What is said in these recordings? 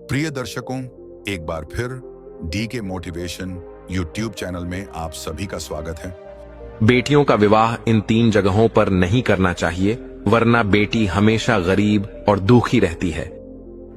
प्रिय दर्शकों, एक बार फिर डी के मोटिवेशन यूट्यूब चैनल में आप सभी का स्वागत है। बेटियों का विवाह इन 3 जगहों पर नहीं करना चाहिए, वरना बेटी हमेशा गरीब और दुखी रहती है।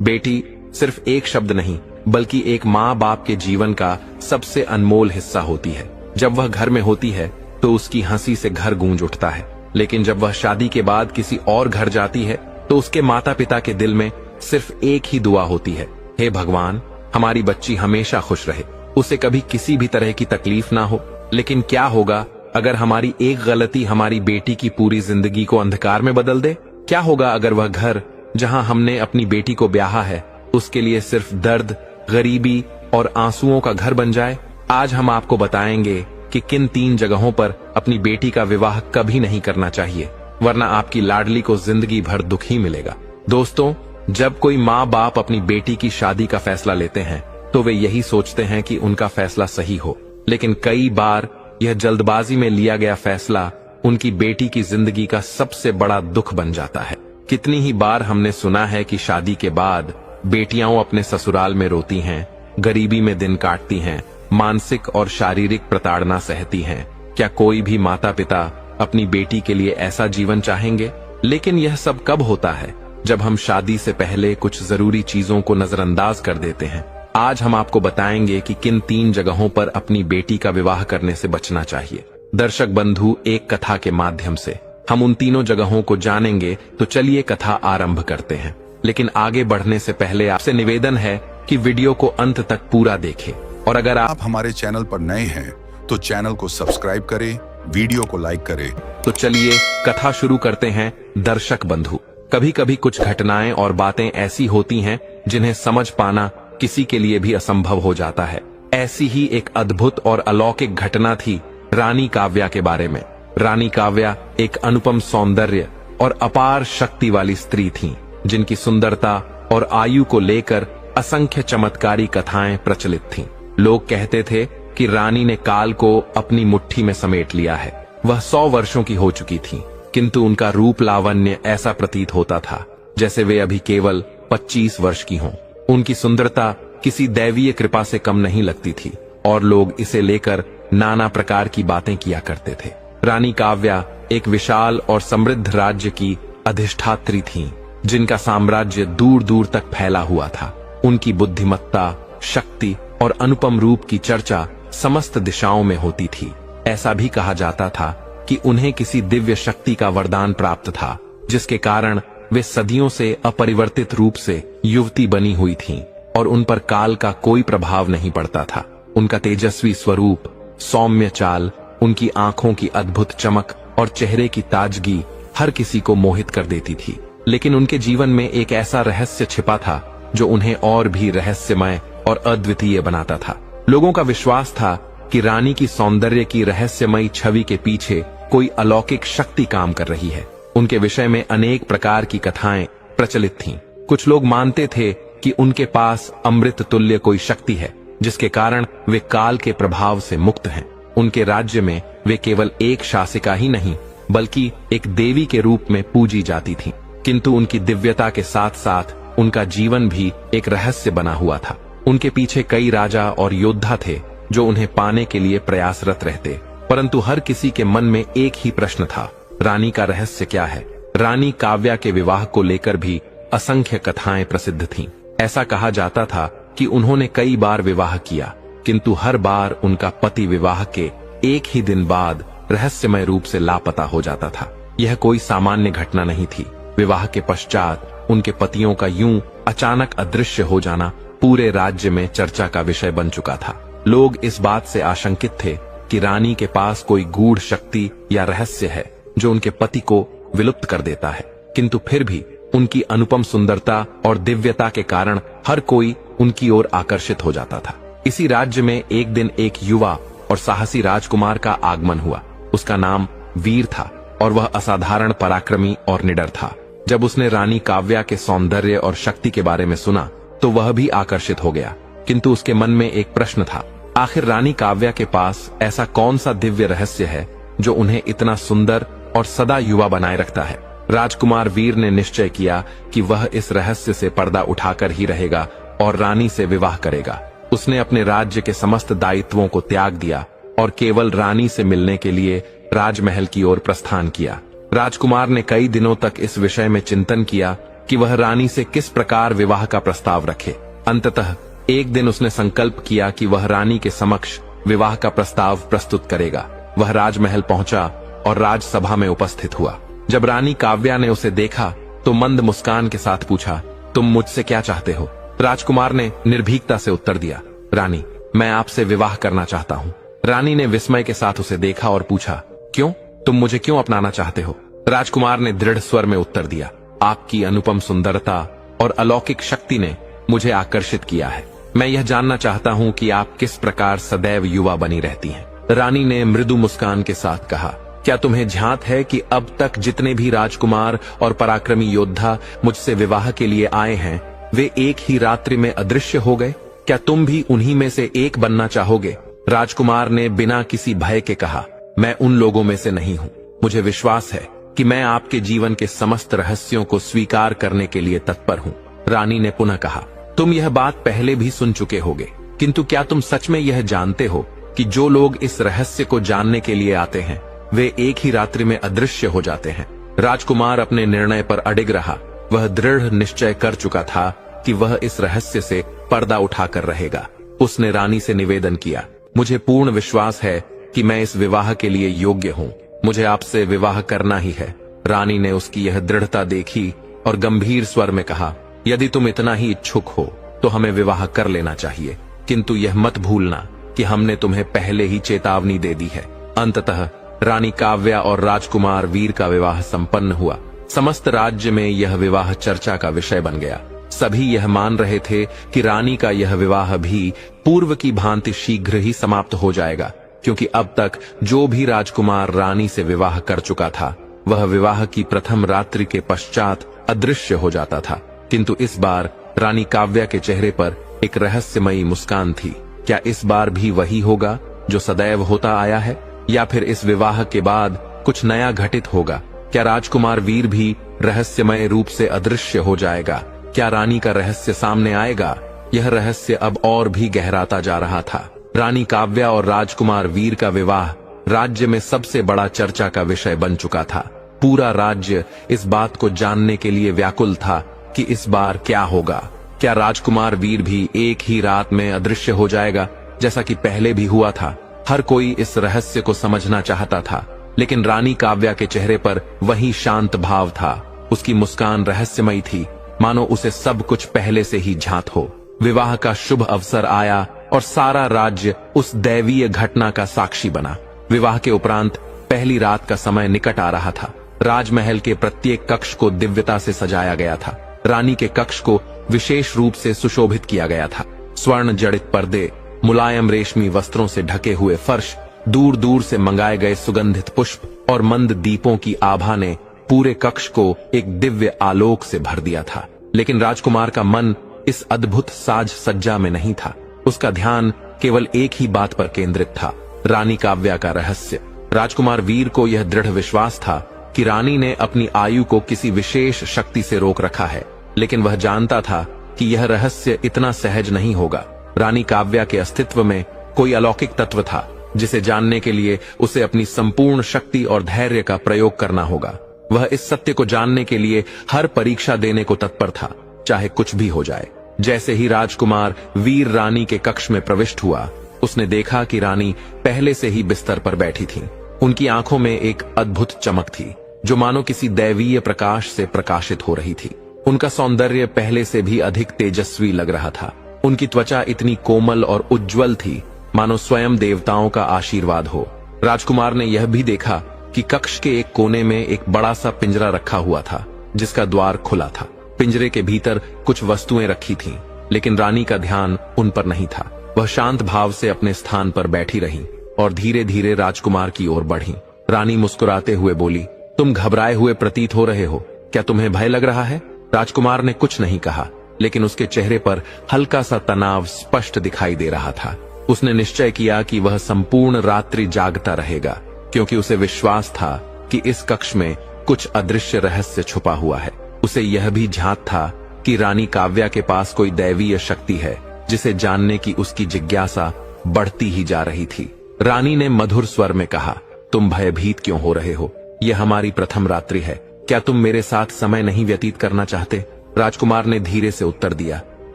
बेटी सिर्फ एक शब्द नहीं, बल्कि एक माँ बाप के जीवन का सबसे अनमोल हिस्सा होती है। जब वह घर में होती है तो उसकी हंसी से घर गूंज उठता है, लेकिन जब वह शादी के बाद किसी और घर जाती है तो उसके माता पिता के दिल में सिर्फ एक ही दुआ होती है, हे भगवान, हमारी बच्ची हमेशा खुश रहे, उसे कभी किसी भी तरह की तकलीफ ना हो। लेकिन क्या होगा अगर हमारी एक गलती हमारी बेटी की पूरी जिंदगी को अंधकार में बदल दे? क्या होगा अगर वह घर जहां हमने अपनी बेटी को ब्याहा है उसके लिए सिर्फ दर्द, गरीबी और आंसुओं का घर बन जाए? आज हम आपको बताएंगे कि किन 3 जगहों पर अपनी बेटी का विवाह कभी नहीं करना चाहिए, वरना आपकी लाडली को जिंदगी भर दुख ही मिलेगा। दोस्तों, जब कोई माँ बाप अपनी बेटी की शादी का फैसला लेते हैं तो वे यही सोचते हैं कि उनका फैसला सही हो, लेकिन कई बार यह जल्दबाजी में लिया गया फैसला उनकी बेटी की जिंदगी का सबसे बड़ा दुख बन जाता है। कितनी ही बार हमने सुना है कि शादी के बाद बेटियां अपने ससुराल में रोती हैं, गरीबी में दिन काटती हैं, मानसिक और शारीरिक प्रताड़ना सहती हैं। क्या कोई भी माता पिता अपनी बेटी के लिए ऐसा जीवन चाहेंगे? लेकिन यह सब कब होता है? जब हम शादी से पहले कुछ जरूरी चीजों को नजरअंदाज कर देते हैं। आज हम आपको बताएंगे कि किन 3 जगहों पर अपनी बेटी का विवाह करने से बचना चाहिए। दर्शक बंधु, एक कथा के माध्यम से हम उन तीनों जगहों को जानेंगे, तो चलिए कथा आरंभ करते हैं। लेकिन आगे बढ़ने से पहले आपसे निवेदन है कि वीडियो को अंत तक पूरा देखें, और अगर आप हमारे चैनल पर नए हैं तो चैनल को सब्सक्राइब करें, वीडियो को लाइक करें। तो चलिए कथा शुरू करते हैं। दर्शक बंधु, कभी कभी कुछ घटनाएं और बातें ऐसी होती हैं जिन्हें समझ पाना किसी के लिए भी असंभव हो जाता है। ऐसी ही एक अद्भुत और अलौकिक घटना थी रानी काव्या के बारे में। रानी काव्या एक अनुपम सौंदर्य और अपार शक्ति वाली स्त्री थीं, जिनकी सुंदरता और आयु को लेकर असंख्य चमत्कारी कथाएं प्रचलित थीं। लोग कहते थे कि रानी ने काल को अपनी मुट्ठी में समेट लिया है। वह 100 वर्षों की हो चुकी थीं, किंतु उनका रूप लावण्य ऐसा प्रतीत होता था जैसे वे अभी केवल 25 वर्ष की हों। उनकी सुंदरता किसी दैवीय कृपा से कम नहीं लगती थी और लोग इसे लेकर नाना प्रकार की बातें किया करते थे। रानी काव्या एक विशाल और समृद्ध राज्य की अधिष्ठात्री थीं, जिनका साम्राज्य दूर दूर तक फैला हुआ था। उनकी बुद्धिमत्ता, शक्ति और अनुपम रूप की चर्चा समस्त दिशाओं में होती थी। ऐसा भी कहा जाता था कि उन्हें किसी दिव्य शक्ति का वरदान प्राप्त था, जिसके कारण वे सदियों से अपरिवर्तित रूप से युवती बनी हुई थीं और उन पर काल का कोई प्रभाव नहीं पड़ता था। उनका तेजस्वी स्वरूप, सौम्य चाल, उनकी आंखों की अद्भुत चमक और चेहरे की ताजगी हर किसी को मोहित कर देती थी। लेकिन उनके जीवन में एक ऐसा रहस्य छिपा था जो उन्हें और भी रहस्यमय और अद्वितीय बनाता था। लोगों का विश्वास था कि रानी की सौंदर्य की रहस्यमयी छवि के पीछे कोई अलौकिक शक्ति काम कर रही है। उनके विषय में अनेक प्रकार की कथाएं प्रचलित थीं। कुछ लोग मानते थे कि उनके पास अमृत तुल्य कोई शक्ति है, जिसके कारण वे काल के प्रभाव से मुक्त हैं। उनके राज्य में वे केवल एक शासिका ही नहीं, बल्कि एक देवी के रूप में पूजी जाती थीं। किंतु उनकी दिव्यता के साथ साथ उनका जीवन भी एक रहस्य बना हुआ था। उनके पीछे कई राजा और योद्धा थे जो उन्हें पाने के लिए प्रयासरत रहते, परंतु हर किसी के मन में एक ही प्रश्न था, रानी का रहस्य क्या है? रानी काव्या के विवाह को लेकर भी असंख्य कथाएं प्रसिद्ध थीं। ऐसा कहा जाता था कि उन्होंने कई बार विवाह किया, किंतु हर बार उनका पति विवाह के एक ही दिन बाद रहस्यमय रूप से लापता हो जाता था। यह कोई सामान्य घटना नहीं थी। विवाह के पश्चात उनके पतियों का यूं अचानक अदृश्य हो जाना पूरे राज्य में चर्चा का विषय बन चुका था। लोग इस बात से आशंकित थे कि रानी के पास कोई गूढ़ शक्ति या रहस्य है जो उनके पति को विलुप्त कर देता है। किंतु फिर भी उनकी अनुपम सुंदरता और दिव्यता के कारण हर कोई उनकी ओर आकर्षित हो जाता था। इसी राज्य में एक दिन एक युवा और साहसी राजकुमार का आगमन हुआ। उसका नाम वीर था और वह असाधारण पराक्रमी और निडर था। जब उसने रानी काव्या के सौंदर्य और शक्ति के बारे में सुना तो वह भी आकर्षित हो गया, किंतु उसके मन में एक प्रश्न था, आखिर रानी काव्या के पास ऐसा कौन सा दिव्य रहस्य है जो उन्हें इतना सुंदर और सदा युवा बनाए रखता है? राजकुमार वीर ने निश्चय किया कि वह इस रहस्य से पर्दा उठाकर ही रहेगा और रानी से विवाह करेगा। उसने अपने राज्य के समस्त दायित्वों को त्याग दिया और केवल रानी से मिलने के लिए राजमहल की ओर प्रस्थान किया। राजकुमार ने कई दिनों तक इस विषय में चिंतन किया कि वह रानी से किस प्रकार विवाह का प्रस्ताव रखे। अंततः एक दिन उसने संकल्प किया कि वह रानी के समक्ष विवाह का प्रस्ताव प्रस्तुत करेगा। वह राजमहल पहुंचा और राजसभा में उपस्थित हुआ। जब रानी काव्या ने उसे देखा तो मंद मुस्कान के साथ पूछा, तुम मुझसे क्या चाहते हो? राजकुमार ने निर्भीकता से उत्तर दिया, रानी, मैं आपसे विवाह करना चाहता हूँ। रानी ने विस्मय के साथ उसे देखा और पूछा, क्यों? तुम मुझे क्यों अपनाना चाहते हो? राजकुमार ने दृढ़ स्वर में उत्तर दिया, आपकी अनुपम सुंदरता और अलौकिक शक्ति ने मुझे आकर्षित किया है। मैं यह जानना चाहता हूँ कि आप किस प्रकार सदैव युवा बनी रहती हैं। रानी ने मृदु मुस्कान के साथ कहा, क्या तुम्हें ध्यात है कि अब तक जितने भी राजकुमार और पराक्रमी योद्धा मुझसे विवाह के लिए आए हैं, वे एक ही रात्रि में अदृश्य हो गए? क्या तुम भी उन्हीं में से एक बनना चाहोगे? राजकुमार ने बिना किसी भय के कहा, मैं उन लोगों में से नहीं हूँ। मुझे विश्वास है कि मैं आपके जीवन के समस्त रहस्यों को स्वीकार करने के लिए तत्पर हूँ। रानी ने पुनः कहा, तुम यह बात पहले भी सुन चुके होगे, किंतु क्या तुम सच में यह जानते हो कि जो लोग इस रहस्य को जानने के लिए आते हैं, वे एक ही रात्रि में अदृश्य हो जाते हैं? राजकुमार अपने निर्णय पर अडिग रहा। वह दृढ़ निश्चय कर चुका था कि वह इस रहस्य से पर्दा उठाकर रहेगा। उसने रानी से निवेदन किया, मुझे पूर्ण विश्वास है कि मैं इस विवाह के लिए योग्य हूँ। मुझे आपसे विवाह करना ही है। रानी ने उसकी यह दृढ़ता देखी और गंभीर स्वर में कहा, यदि तुम इतना ही इच्छुक हो तो हमें विवाह कर लेना चाहिए, किंतु यह मत भूलना कि हमने तुम्हें पहले ही चेतावनी दे दी है। अंततः रानी काव्या और राजकुमार वीर का विवाह संपन्न हुआ। समस्त राज्य में यह विवाह चर्चा का विषय बन गया। सभी यह मान रहे थे कि रानी का यह विवाह भी पूर्व की भांति शीघ्र ही समाप्त हो जाएगा, क्योंकि अब तक जो भी राजकुमार रानी से विवाह कर चुका था, वह विवाह की प्रथम रात्रि के पश्चात अदृश्य हो जाता था। किंतु इस बार रानी काव्या के चेहरे पर एक रहस्यमयी मुस्कान थी। क्या इस बार भी वही होगा जो सदैव होता आया है, या फिर इस विवाह के बाद कुछ नया घटित होगा? क्या राजकुमार वीर भी रहस्यमय रूप से अदृश्य हो जाएगा? क्या रानी का रहस्य सामने आएगा? यह रहस्य अब और भी गहराता जा रहा था। रानी काव्या और राजकुमार वीर का विवाह राज्य में सबसे बड़ा चर्चा का विषय बन चुका था। पूरा राज्य इस बात को जानने के लिए व्याकुल था कि इस बार क्या होगा। क्या राजकुमार वीर भी एक ही रात में अदृश्य हो जाएगा, जैसा कि पहले भी हुआ था? हर कोई इस रहस्य को समझना चाहता था, लेकिन रानी काव्या के चेहरे पर वही शांत भाव था। उसकी मुस्कान रहस्यमयी थी, मानो उसे सब कुछ पहले से ही ज्ञात हो। विवाह का शुभ अवसर आया और सारा राज्य उस दैवीय घटना का साक्षी बना। विवाह के उपरांत पहली रात का समय निकट आ रहा था। राजमहल के प्रत्येक कक्ष को दिव्यता से सजाया गया था। रानी के कक्ष को विशेष रूप से सुशोभित किया गया था। स्वर्ण जड़ित पर्दे, मुलायम रेशमी वस्त्रों से ढके हुए फर्श, दूर दूर से मंगाए गए सुगंधित पुष्प और मंद दीपों की आभा ने पूरे कक्ष को एक दिव्य आलोक से भर दिया था। लेकिन राजकुमार का मन इस अद्भुत साज सज्जा में नहीं था। उसका ध्यान केवल एक ही बात पर केंद्रित था, रानी काव्या का रहस्य। राजकुमार वीर को यह दृढ़ विश्वास था कि रानी ने अपनी आयु को किसी विशेष शक्ति से रोक रखा है, लेकिन वह जानता था कि यह रहस्य इतना सहज नहीं होगा। रानी काव्या के अस्तित्व में कोई अलौकिक तत्व था, जिसे जानने के लिए उसे अपनी संपूर्ण शक्ति और धैर्य का प्रयोग करना होगा। वह इस सत्य को जानने के लिए हर परीक्षा देने को तत्पर था, चाहे कुछ भी हो जाए। जैसे ही राजकुमार वीर रानी के कक्ष में प्रविष्ट हुआ, उसने देखा कि रानी पहले से ही बिस्तर पर बैठी थी। उनकी आंखों में एक अद्भुत चमक थी, जो मानो किसी दैवीय प्रकाश से प्रकाशित हो रही थी। उनका सौंदर्य पहले से भी अधिक तेजस्वी लग रहा था। उनकी त्वचा इतनी कोमल और उज्जवल थी, मानो स्वयं देवताओं का आशीर्वाद हो। राजकुमार ने यह भी देखा कि कक्ष के एक कोने में एक बड़ा सा पिंजरा रखा हुआ था, जिसका द्वार खुला था। पिंजरे के भीतर कुछ वस्तुएं रखी थीं, लेकिन रानी का ध्यान उन पर नहीं था। वह शांत भाव से अपने स्थान पर बैठी रही और धीरे धीरे राजकुमार की ओर बढ़ी। रानी मुस्कुराते हुए बोली, तुम घबराए हुए प्रतीत हो रहे हो, क्या तुम्हें भय लग रहा है? राजकुमार ने कुछ नहीं कहा, लेकिन उसके चेहरे पर हल्का सा तनाव स्पष्ट दिखाई दे रहा था। उसने निश्चय किया कि वह संपूर्ण रात्रि जागता रहेगा, क्योंकि उसे विश्वास था कि इस कक्ष में कुछ अदृश्य रहस्य छुपा हुआ है। उसे यह भी झांक था कि रानी काव्या के पास कोई दैवीय शक्ति है जिसे जानने की उसकी जिज्ञासा बढ़ती ही जा रही थी। रानी ने मधुर स्वर में कहा, तुम भयभीत क्यों हो रहे हो? यह हमारी प्रथम रात्रि है, क्या तुम मेरे साथ समय नहीं व्यतीत करना चाहते? राजकुमार ने धीरे से उत्तर दिया,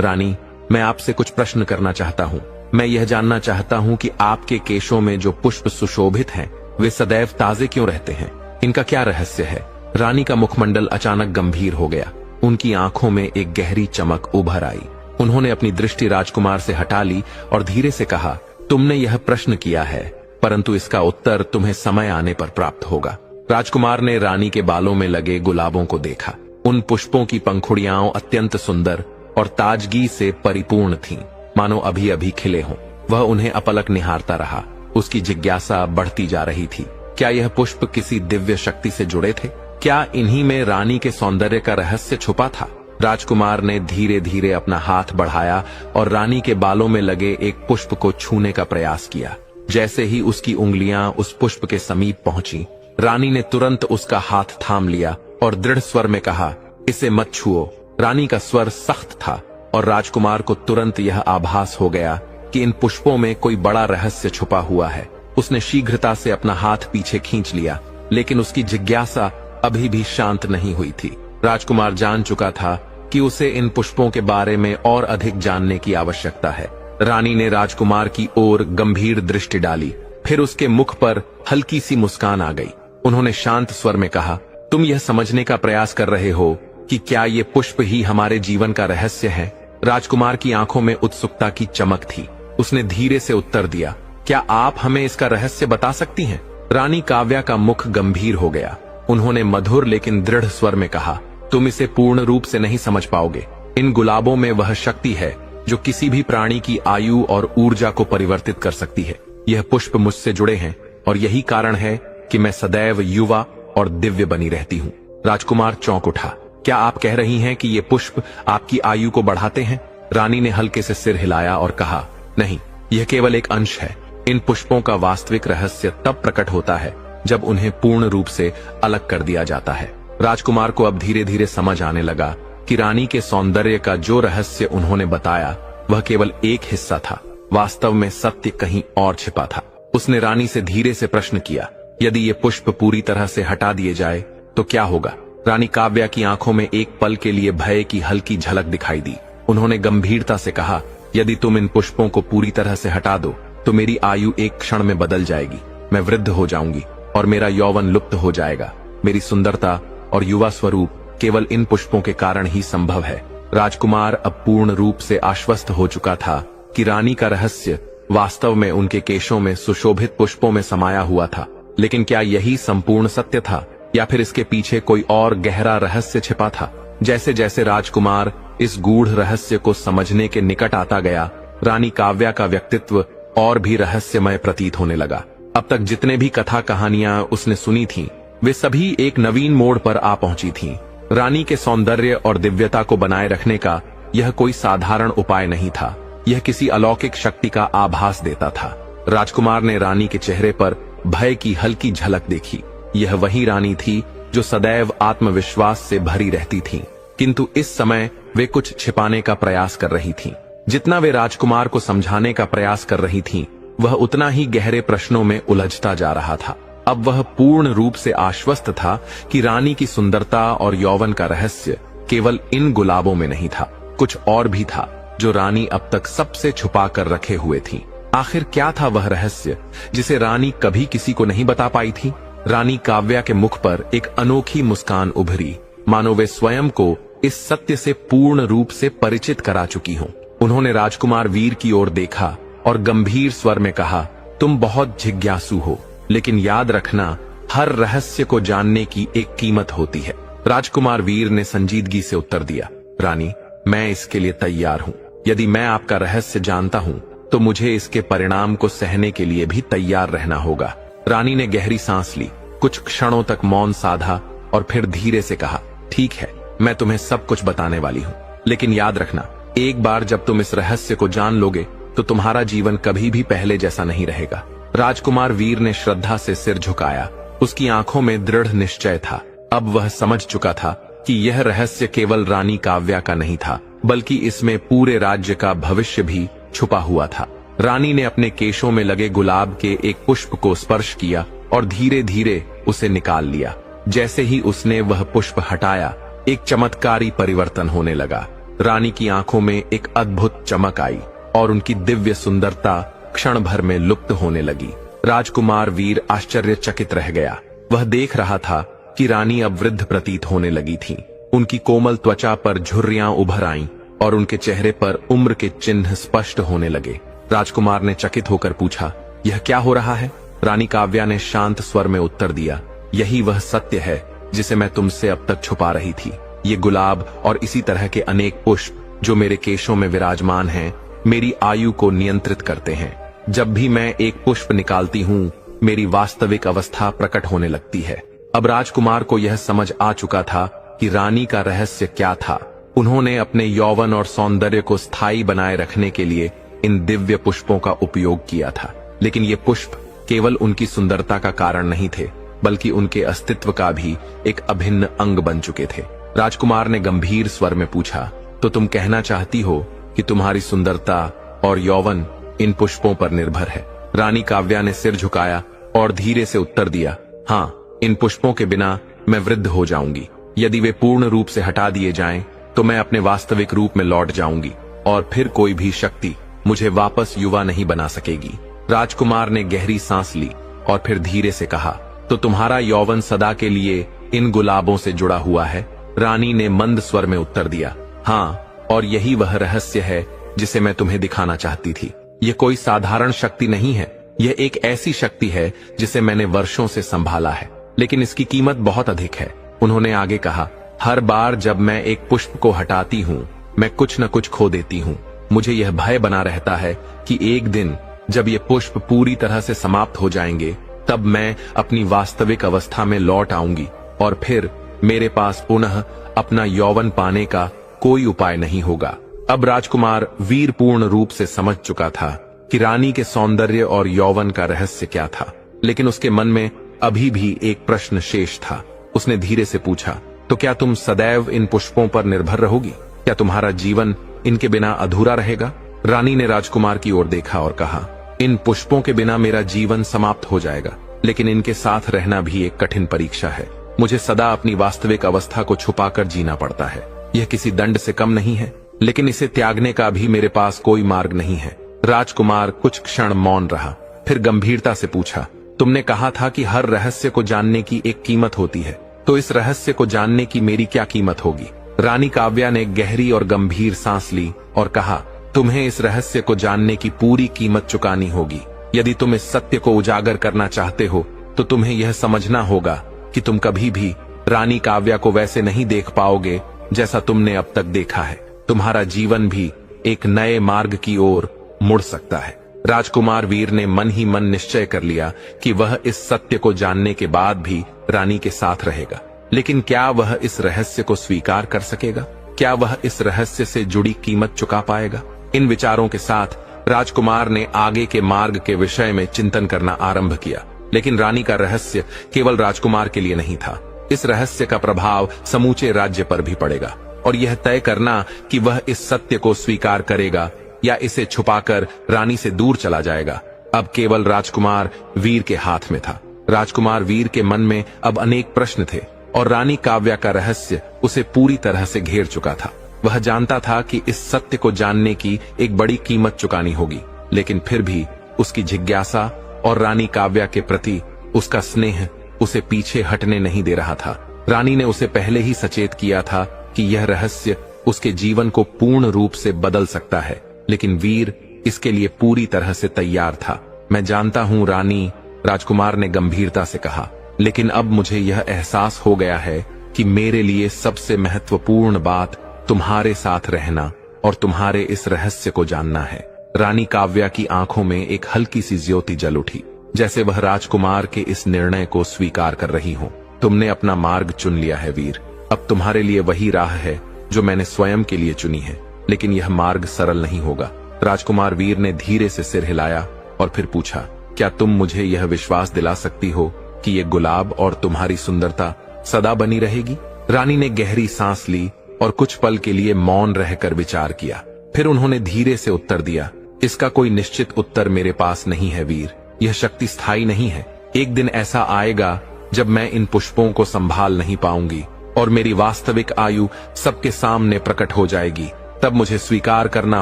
रानी, मैं आपसे कुछ प्रश्न करना चाहता हूँ। मैं यह जानना चाहता हूँ कि आपके केशों में जो पुष्प सुशोभित हैं, वे सदैव ताजे क्यों रहते हैं? इनका क्या रहस्य है? रानी का मुखमंडल अचानक गंभीर हो गया। उनकी आंखों में एक गहरी चमक उभर आई। उन्होंने अपनी दृष्टि राजकुमार से हटा ली और धीरे से कहा, तुमने यह प्रश्न किया है, परंतु इसका उत्तर तुम्हें समय आने पर प्राप्त होगा। राजकुमार ने रानी के बालों में लगे गुलाबों को देखा। उन पुष्पों की पंखुड़ियां अत्यंत सुंदर और ताजगी से परिपूर्ण थीं, मानो अभी अभी खिले हों। वह उन्हें अपलक निहारता रहा। उसकी जिज्ञासा बढ़ती जा रही थी। क्या यह पुष्प किसी दिव्य शक्ति से जुड़े थे? क्या इन्हीं में रानी के सौंदर्य का रहस्य छुपा था? राजकुमार ने धीरे धीरे अपना हाथ बढ़ाया और रानी के बालों में लगे एक पुष्प को छूने का प्रयास किया। जैसे ही उसकी उंगलियां उस पुष्प के समीप पहुंची, रानी ने तुरंत उसका हाथ थाम लिया और दृढ़ स्वर में कहा, इसे मत छुओ। रानी का स्वर सख्त था और राजकुमार को तुरंत यह आभास हो गया कि इन पुष्पों में कोई बड़ा रहस्य छुपा हुआ है। उसने शीघ्रता से अपना हाथ पीछे खींच लिया, लेकिन उसकी जिज्ञासा अभी भी शांत नहीं हुई थी। राजकुमार जान चुका था कि उसे इन पुष्पों के बारे में और अधिक जानने की आवश्यकता है। रानी ने राजकुमार की ओर गंभीर दृष्टि डाली, फिर उसके मुख पर हल्की सी मुस्कान आ गई। उन्होंने शांत स्वर में कहा, तुम यह समझने का प्रयास कर रहे हो कि क्या ये पुष्प ही हमारे जीवन का रहस्य है? राजकुमार की आंखों में उत्सुकता की चमक थी। उसने धीरे से उत्तर दिया, क्या आप हमें इसका रहस्य बता सकती हैं? रानी काव्या का मुख गंभीर हो गया। उन्होंने मधुर लेकिन दृढ़ स्वर में कहा, तुम इसे पूर्ण रूप से नहीं समझ पाओगे। इन गुलाबों में वह शक्ति है जो किसी भी प्राणी की आयु और ऊर्जा को परिवर्तित कर सकती है। यह पुष्प मुझसे जुड़े हैं और यही कारण है कि मैं सदैव युवा और दिव्य बनी रहती हूँ। राजकुमार चौंक उठा। क्या आप कह रही हैं कि ये पुष्प आपकी आयु को बढ़ाते हैं? रानी ने हल्के से सिर हिलाया और कहा, नहीं, यह केवल एक अंश है। इन पुष्पों का वास्तविक रहस्य तब प्रकट होता है जब उन्हें पूर्ण रूप से अलग कर दिया जाता है। राजकुमार को अब धीरे धीरे समझ आने लगा कि रानी के सौंदर्य का जो रहस्य उन्होंने बताया वह केवल एक हिस्सा था। वास्तव में सत्य कहीं और छिपा था। उसने रानी से धीरे से प्रश्न किया, यदि ये पुष्प पूरी तरह से हटा दिए जाए तो क्या होगा? रानी काव्या की आंखों में एक पल के लिए भय की हल्की झलक दिखाई दी। उन्होंने गंभीरता से कहा, यदि तुम इन पुष्पों को पूरी तरह से हटा दो तो मेरी आयु एक क्षण में बदल जाएगी। मैं वृद्ध हो जाऊंगी और मेरा यौवन लुप्त हो जाएगा। मेरी सुंदरता और युवा स्वरूप केवल इन पुष्पों के कारण ही संभव है। राजकुमार अब पूर्ण रूप से आश्वस्त हो चुका था कि रानी का रहस्य वास्तव में उनके केशों में सुशोभित पुष्पों में समाया हुआ था। लेकिन क्या यही संपूर्ण सत्य था या फिर इसके पीछे कोई और गहरा रहस्य छिपा था? जैसे जैसे राजकुमार इस गूढ़ रहस्य को समझने के निकट आता गया, रानी काव्या का व्यक्तित्व और भी रहस्यमय प्रतीत होने लगा। अब तक जितने भी कथा कहानियां उसने सुनी थीं, वे सभी एक नवीन मोड़ पर आ पहुंची थीं। रानी के सौंदर्य और दिव्यता को बनाए रखने का यह कोई साधारण उपाय नहीं था। यह किसी अलौकिक शक्ति का आभास देता था। राजकुमार ने रानी के चेहरे पर भय की हल्की झलक देखी। यह वही रानी थी जो सदैव आत्मविश्वास से भरी रहती थी, किंतु इस समय वे कुछ छिपाने का प्रयास कर रही थीं। जितना वे राजकुमार को समझाने का प्रयास कर रही थीं, वह उतना ही गहरे प्रश्नों में उलझता जा रहा था। अब वह पूर्ण रूप से आश्वस्त था कि रानी की सुंदरता और यौवन का रहस्य केवल इन गुलाबों में नहीं था, कुछ और भी था जो रानी अब तक सबसे छुपा कर रखे हुए थी। आखिर क्या था वह रहस्य जिसे रानी कभी किसी को नहीं बता पाई थी? रानी काव्या के मुख पर एक अनोखी मुस्कान उभरी, मानो वे स्वयं को इस सत्य से पूर्ण रूप से परिचित करा चुकी हों। उन्होंने राजकुमार वीर की ओर देखा और गंभीर स्वर में कहा, तुम बहुत जिज्ञासु हो, लेकिन याद रखना, हर रहस्य को जानने की एक कीमत होती है। राजकुमार वीर ने संजीदगी से उत्तर दिया, रानी, मैं इसके लिए तैयार हूँ। यदि मैं आपका रहस्य जानता हूँ तो मुझे इसके परिणाम को सहने के लिए भी तैयार रहना होगा। रानी ने गहरी सांस ली, कुछ क्षणों तक मौन साधा और फिर धीरे से कहा, ठीक है, मैं तुम्हें सब कुछ बताने वाली हूँ, लेकिन याद रखना, एक बार जब तुम इस रहस्य को जान लोगे तो तुम्हारा जीवन कभी भी पहले जैसा नहीं रहेगा। राजकुमार वीर ने श्रद्धा से सिर झुकाया। उसकी आंखों में दृढ़ निश्चय था। अब वह समझ चुका था कि यह रहस्य केवल रानी काव्या का नहीं था, बल्कि इसमें पूरे राज्य का भविष्य भी छुपा हुआ था। रानी ने अपने केशों में लगे गुलाब के एक पुष्प को स्पर्श किया और धीरे धीरे उसे निकाल लिया। जैसे ही उसने वह पुष्प हटाया, एक चमत्कारी परिवर्तन होने लगा। रानी की आंखों में एक अद्भुत चमक आई और उनकी दिव्य सुंदरता क्षण भर में लुप्त होने लगी। राजकुमार वीर आश्चर्यचकित रह गया। वह देख रहा था कि रानी अब वृद्ध प्रतीत होने लगी थीं। उनकी कोमल त्वचा पर झुर्रियां उभर आईं और उनके चेहरे पर उम्र के चिन्ह स्पष्ट होने लगे। राजकुमार ने चकित होकर पूछा, यह क्या हो रहा है? रानी काव्या ने शांत स्वर में उत्तर दिया, यही वह सत्य है जिसे मैं तुमसे अब तक छुपा रही थी। ये गुलाब और इसी तरह के अनेक पुष्प जो मेरे केशों में विराजमान हैं, मेरी आयु को नियंत्रित करते हैं। जब भी मैं एक पुष्प निकालती हूँ, मेरी वास्तविक अवस्था प्रकट होने लगती है। अब राजकुमार को यह समझ आ चुका था कि रानी का रहस्य क्या था। उन्होंने अपने यौवन और सौंदर्य को स्थायी बनाए रखने के लिए इन दिव्य पुष्पों का उपयोग किया था, लेकिन ये पुष्प केवल उनकी सुंदरता का कारण नहीं थे, बल्कि उनके अस्तित्व का भी एक अभिन्न अंग बन चुके थे। राजकुमार ने गंभीर स्वर में पूछा, तो तुम कहना चाहती हो कि तुम्हारी सुंदरता और यौवन इन पुष्पों पर निर्भर है? रानी काव्या ने सिर झुकाया और धीरे से उत्तर दिया, हाँ, इन पुष्पों के बिना मैं वृद्ध हो जाऊंगी। यदि वे पूर्ण रूप से हटा दिए जाएं, तो मैं अपने वास्तविक रूप में लौट जाऊंगी और फिर कोई भी शक्ति मुझे वापस युवा नहीं बना सकेगी। राजकुमार ने गहरी सांस ली और फिर धीरे से कहा, तो तुम्हारा यौवन सदा के लिए इन गुलाबों से जुड़ा हुआ है? रानी ने मंद स्वर में उत्तर दिया, हाँ, और यही वह रहस्य है जिसे मैं तुम्हें दिखाना चाहती थी। यह कोई साधारण शक्ति नहीं है, यह एक ऐसी शक्ति है जिसे मैंने वर्षों से संभाला है, लेकिन इसकी कीमत बहुत अधिक है। उन्होंने आगे कहा, हर बार जब मैं एक पुष्प को हटाती हूँ, मैं कुछ न कुछ खो देती हूँ। मुझे यह भय बना रहता है कि एक दिन जब ये पुष्प पूरी तरह से समाप्त हो जाएंगे, तब मैं अपनी वास्तविक अवस्था में लौट आऊंगी और फिर मेरे पास पुनः अपना यौवन पाने का कोई उपाय नहीं होगा। अब राजकुमार वीर पूर्ण रूप से समझ चुका था कि रानी के सौंदर्य और यौवन का रहस्य क्या था, लेकिन उसके मन में अभी भी एक प्रश्न शेष था। उसने धीरे से पूछा, तो क्या तुम सदैव इन पुष्पों पर निर्भर रहोगी? क्या तुम्हारा जीवन इनके बिना अधूरा रहेगा? रानी ने राजकुमार की ओर देखा और कहा, इन पुष्पों के बिना मेरा जीवन समाप्त हो जाएगा, लेकिन इनके साथ रहना भी एक कठिन परीक्षा है। मुझे सदा अपनी वास्तविक अवस्था को छुपाकर जीना पड़ता है। यह किसी दंड से कम नहीं है, लेकिन इसे त्यागने का भी मेरे पास कोई मार्ग नहीं है। राजकुमार कुछ क्षण मौन रहा, फिर गंभीरता से पूछा, तुमने कहा था कि हर रहस्य को जानने की एक कीमत होती है, तो इस रहस्य को जानने की मेरी क्या कीमत होगी? रानी काव्या ने गहरी और गंभीर सांस ली और कहा, तुम्हें इस रहस्य को जानने की पूरी कीमत चुकानी होगी। यदि तुम इस सत्य को उजागर करना चाहते हो, तो तुम्हें यह समझना होगा कि तुम कभी भी रानी काव्या को वैसे नहीं देख पाओगे जैसा तुमने अब तक देखा है। तुम्हारा जीवन भी एक नए मार्ग की ओर मुड़ सकता है। राजकुमार वीर ने मन ही मन निश्चय कर लिया कि वह इस सत्य को जानने के बाद भी रानी के साथ रहेगा, लेकिन क्या वह इस रहस्य को स्वीकार कर सकेगा? क्या वह इस रहस्य से जुड़ी कीमत चुका पाएगा? इन विचारों के साथ राजकुमार ने आगे के मार्ग के विषय में चिंतन करना आरंभ किया, लेकिन रानी का रहस्य केवल राजकुमार के लिए नहीं था। इस रहस्य का प्रभाव समूचे राज्य पर भी पड़ेगा, और यह तय करना कि वह इस सत्य को स्वीकार करेगा या इसे छुपाकर रानी से दूर चला जाएगा, अब केवल राजकुमार वीर के हाथ में था। राजकुमार वीर के मन में अब अनेक प्रश्न थे और रानी काव्या का रहस्य उसे पूरी तरह से घेर चुका था। वह जानता था कि इस सत्य को जानने की एक बड़ी कीमत चुकानी होगी, लेकिन फिर भी उसकी जिज्ञासा और रानी काव्या के प्रति उसका स्नेह उसे पीछे हटने नहीं दे रहा था। रानी ने उसे पहले ही सचेत किया था कि यह रहस्य उसके जीवन को पूर्ण रूप से बदल सकता है, लेकिन वीर इसके लिए पूरी तरह से तैयार था। मैं जानता हूं रानी, राजकुमार ने गंभीरता से कहा, लेकिन अब मुझे यह एहसास हो गया है कि मेरे लिए सबसे महत्वपूर्ण बात तुम्हारे साथ रहना और तुम्हारे इस रहस्य को जानना है। रानी काव्या की आंखों में एक हल्की सी ज्योति जल उठी, जैसे वह राजकुमार के इस निर्णय को स्वीकार कर रही हो। तुमने अपना मार्ग चुन लिया है वीर, अब तुम्हारे लिए वही राह है जो मैंने स्वयं के लिए चुनी है, लेकिन यह मार्ग सरल नहीं होगा। राजकुमार वीर ने धीरे से सिर हिलाया और फिर पूछा, क्या तुम मुझे यह विश्वास दिला सकती हो कि ये गुलाब और तुम्हारी सुंदरता सदा बनी रहेगी? रानी ने गहरी सांस ली और कुछ पल के लिए मौन रहकर विचार किया। फिर उन्होंने धीरे से उत्तर दिया, इसका कोई निश्चित उत्तर मेरे पास नहीं है वीर। यह शक्ति स्थायी नहीं है। एक दिन ऐसा आएगा जब मैं इन पुष्पों को संभाल नहीं पाऊंगी और मेरी वास्तविक आयु सबके सामने प्रकट हो जाएगी। तब मुझे स्वीकार करना